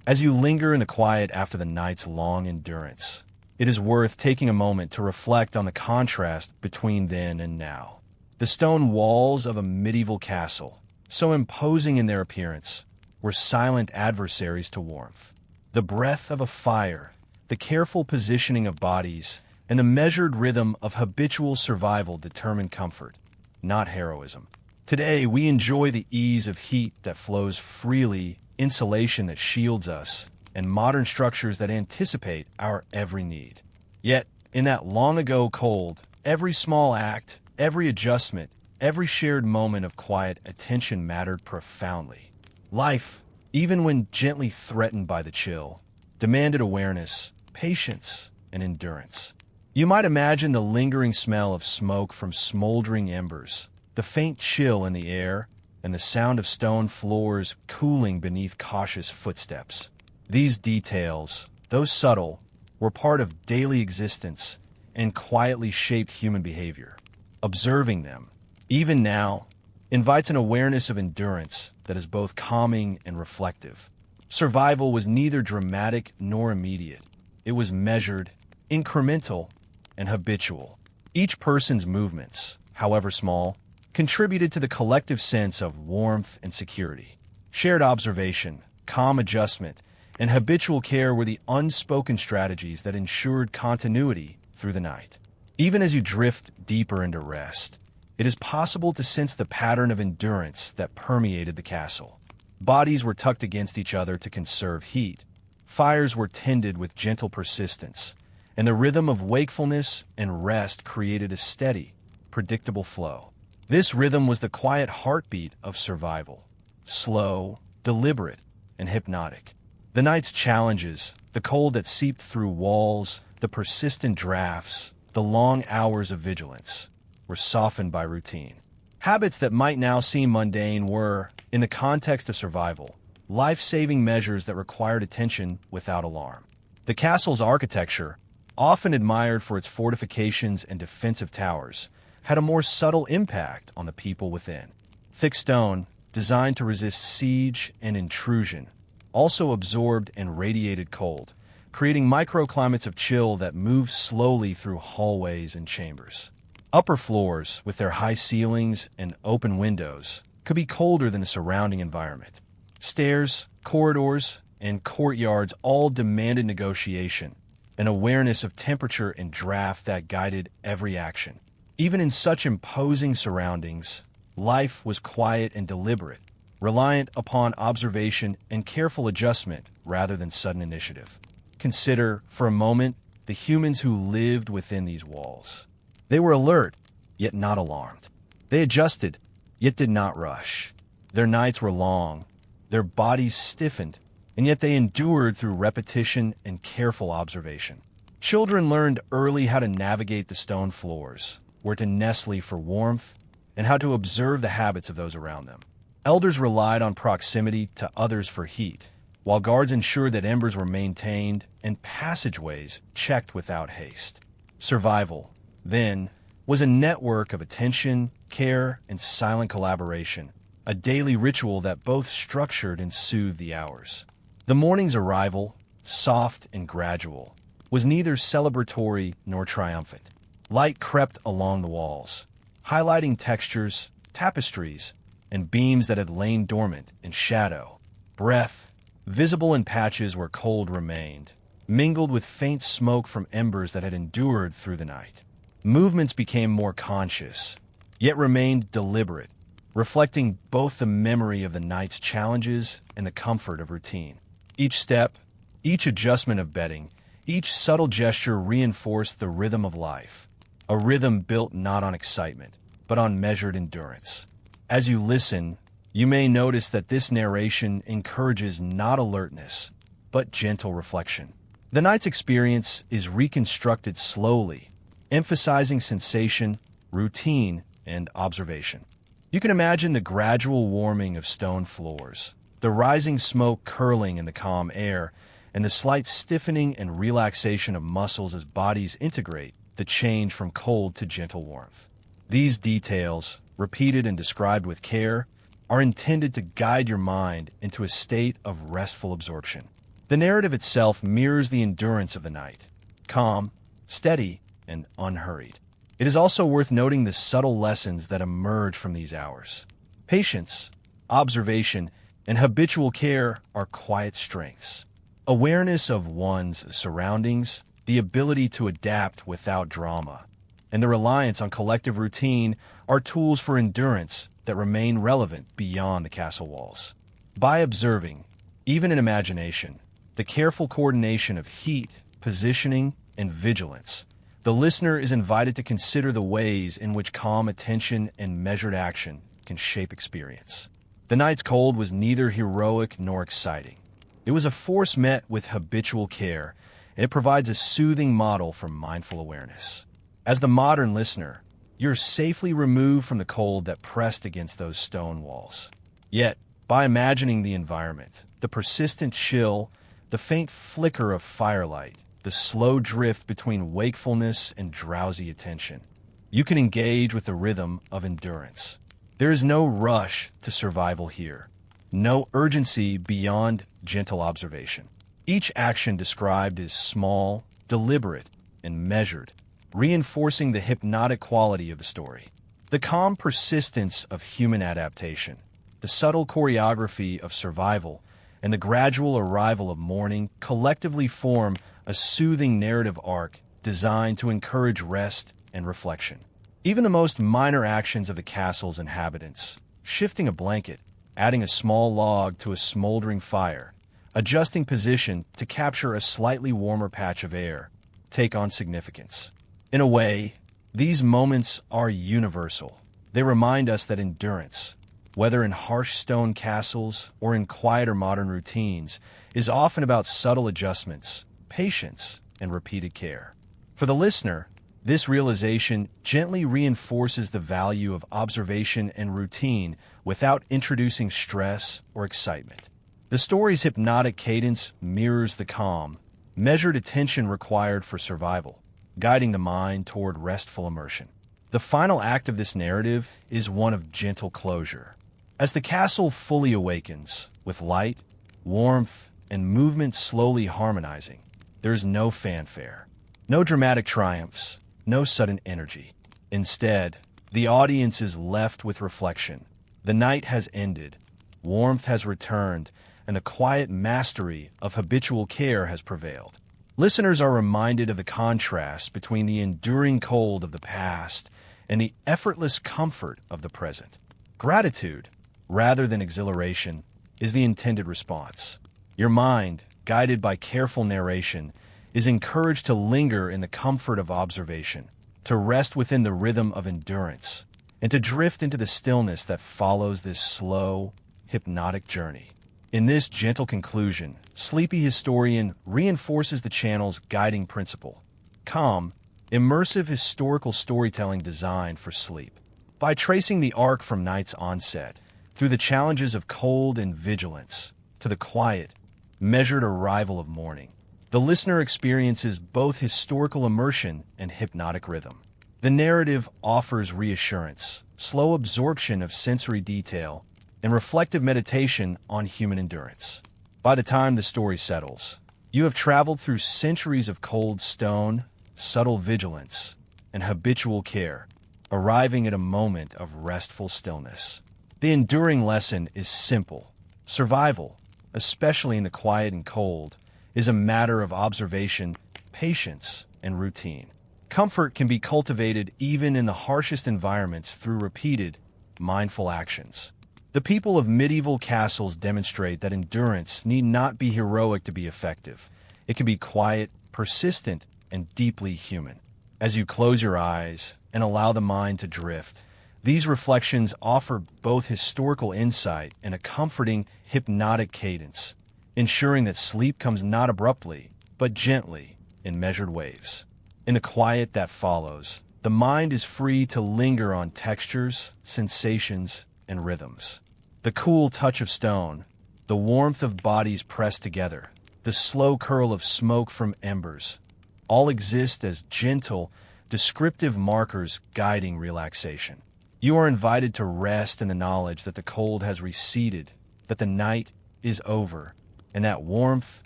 As you linger in the quiet after the night's long endurance, it is worth taking a moment to reflect on the contrast between then and now. The stone walls of a medieval castle, so imposing in their appearance, were silent adversaries to warmth. The breath of a fire, the careful positioning of bodies, and the measured rhythm of habitual survival determined comfort, not heroism. Today, we enjoy the ease of heat that flows freely, insulation that shields us, and modern structures that anticipate our every need. Yet, in that long-ago cold, every small act, every adjustment, every shared moment of quiet attention mattered profoundly. Life, even when gently threatened by the chill, demanded awareness, patience, and endurance. You might imagine the lingering smell of smoke from smoldering embers, the faint chill in the air, and the sound of stone floors cooling beneath cautious footsteps. These details, though subtle, were part of daily existence and quietly shaped human behavior. Observing them, even now, invites an awareness of endurance that is both calming and reflective. Survival was neither dramatic nor immediate. It was measured, incremental, and habitual. Each person's movements, however small, contributed to the collective sense of warmth and security. Shared observation, calm adjustment, and habitual care were the unspoken strategies that ensured continuity through the night. Even as you drift deeper into rest, it is possible to sense the pattern of endurance that permeated the castle. Bodies were tucked against each other to conserve heat. Fires were tended with gentle persistence, and the rhythm of wakefulness and rest created a steady, predictable flow. This rhythm was the quiet heartbeat of survival, slow, deliberate, and hypnotic. The night's challenges, the cold that seeped through walls, the persistent drafts, the long hours of vigilance, were softened by routine. Habits that might now seem mundane were, in the context of survival, life-saving measures that required attention without alarm. The castle's architecture, often admired for its fortifications and defensive towers, had a more subtle impact on the people within. Thick stone, designed to resist siege and intrusion, also absorbed and radiated cold, creating microclimates of chill that moved slowly through hallways and chambers. Upper floors, with their high ceilings and open windows, could be colder than the surrounding environment. Stairs, corridors, and courtyards all demanded negotiation, an awareness of temperature and draft that guided every action. Even in such imposing surroundings, life was quiet and deliberate, reliant upon observation and careful adjustment rather than sudden initiative. Consider, for a moment, the humans who lived within these walls. They were alert, yet not alarmed. They adjusted, yet did not rush. Their nights were long, their bodies stiffened, and yet they endured through repetition and careful observation. Children learned early how to navigate the stone floors, where to nestle for warmth, and how to observe the habits of those around them. Elders relied on proximity to others for heat, while guards ensured that embers were maintained and passageways checked without haste. Survival, then, was a network of attention, care, and silent collaboration, a daily ritual that both structured and soothed the hours. The morning's arrival, soft and gradual, was neither celebratory nor triumphant. Light crept along the walls, highlighting textures, tapestries, and beams that had lain dormant in shadow. Breath, visible in patches where cold remained, mingled with faint smoke from embers that had endured through the night. Movements became more conscious, yet remained deliberate, reflecting both the memory of the night's challenges and the comfort of routine. Each step, each adjustment of bedding, each subtle gesture reinforced the rhythm of life, a rhythm built not on excitement, but on measured endurance. As you listen, you may notice that this narration encourages not alertness, but gentle reflection. The night's experience is reconstructed slowly, emphasizing sensation, routine, and observation. You can imagine the gradual warming of stone floors, the rising smoke curling in the calm air, and the slight stiffening and relaxation of muscles as bodies integrate the change from cold to gentle warmth. These details, repeated and described with care, are intended to guide your mind into a state of restful absorption. The narrative itself mirrors the endurance of the night, calm, steady, and unhurried. It is also worth noting the subtle lessons that emerge from these hours. Patience, observation, and habitual care are quiet strengths. Awareness of one's surroundings, the ability to adapt without drama, and the reliance on collective routine are tools for endurance that remain relevant beyond the castle walls. By observing, even in imagination, the careful coordination of heat, positioning, and vigilance, the listener is invited to consider the ways in which calm attention and measured action can shape experience. The night's cold was neither heroic nor exciting. It was a force met with habitual care, and it provides a soothing model for mindful awareness. As the modern listener, you're safely removed from the cold that pressed against those stone walls. Yet, by imagining the environment, the persistent chill, the faint flicker of firelight, the slow drift between wakefulness and drowsy attention, you can engage with the rhythm of endurance. There is no rush to survival here, no urgency beyond gentle observation. Each action described is small, deliberate, and measured, reinforcing the hypnotic quality of the story. The calm persistence of human adaptation, the subtle choreography of survival, and the gradual arrival of morning collectively form a soothing narrative arc designed to encourage rest and reflection. Even the most minor actions of the castle's inhabitants, shifting a blanket, adding a small log to a smoldering fire, adjusting position to capture a slightly warmer patch of air, take on significance. In a way, these moments are universal. They remind us that endurance, whether in harsh stone castles or in quieter modern routines, is often about subtle adjustments, patience, and repeated care. For the listener, this realization gently reinforces the value of observation and routine without introducing stress or excitement. The story's hypnotic cadence mirrors the calm, measured attention required for survival, guiding the mind toward restful immersion. The final act of this narrative is one of gentle closure. As the castle fully awakens, with light, warmth, and movement slowly harmonizing, there is no fanfare, no dramatic triumphs, no sudden energy. Instead, the audience is left with reflection. The night has ended, warmth has returned, and the quiet mastery of habitual care has prevailed. Listeners are reminded of the contrast between the enduring cold of the past and the effortless comfort of the present. Gratitude, rather than exhilaration, is the intended response. Your mind, guided by careful narration, is encouraged to linger in the comfort of observation, to rest within the rhythm of endurance, and to drift into the stillness that follows this slow, hypnotic journey. In this gentle conclusion, Sleepy Historian reinforces the channel's guiding principle: calm, immersive historical storytelling designed for sleep. By tracing the arc from night's onset, through the challenges of cold and vigilance, to the quiet, measured arrival of morning, the listener experiences both historical immersion and hypnotic rhythm. The narrative offers reassurance, slow absorption of sensory detail, and reflective meditation on human endurance. By the time the story settles, You have traveled through centuries of cold stone, subtle vigilance, and habitual care, arriving at a moment of restful stillness. The enduring lesson is simple. Survival, especially in the quiet and cold, is a matter of observation, patience, and routine. Comfort can be cultivated even in the harshest environments through repeated, mindful actions. The people of medieval castles demonstrate that endurance need not be heroic to be effective. It can be quiet, persistent, and deeply human. As you close your eyes and allow the mind to drift, these reflections offer both historical insight and a comforting, hypnotic cadence, ensuring that sleep comes not abruptly, but gently, in measured waves. In the quiet that follows, the mind is free to linger on textures, sensations, and rhythms. The cool touch of stone, the warmth of bodies pressed together, the slow curl of smoke from embers, all exist as gentle, descriptive markers guiding relaxation. You are invited to rest in the knowledge that the cold has receded, that the night is over, and that warmth,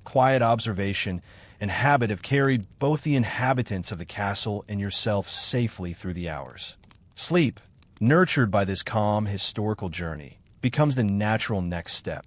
quiet observation, and habit have carried both the inhabitants of the castle and yourself safely through the hours. Sleep, nurtured by this calm historical journey, becomes the natural next step,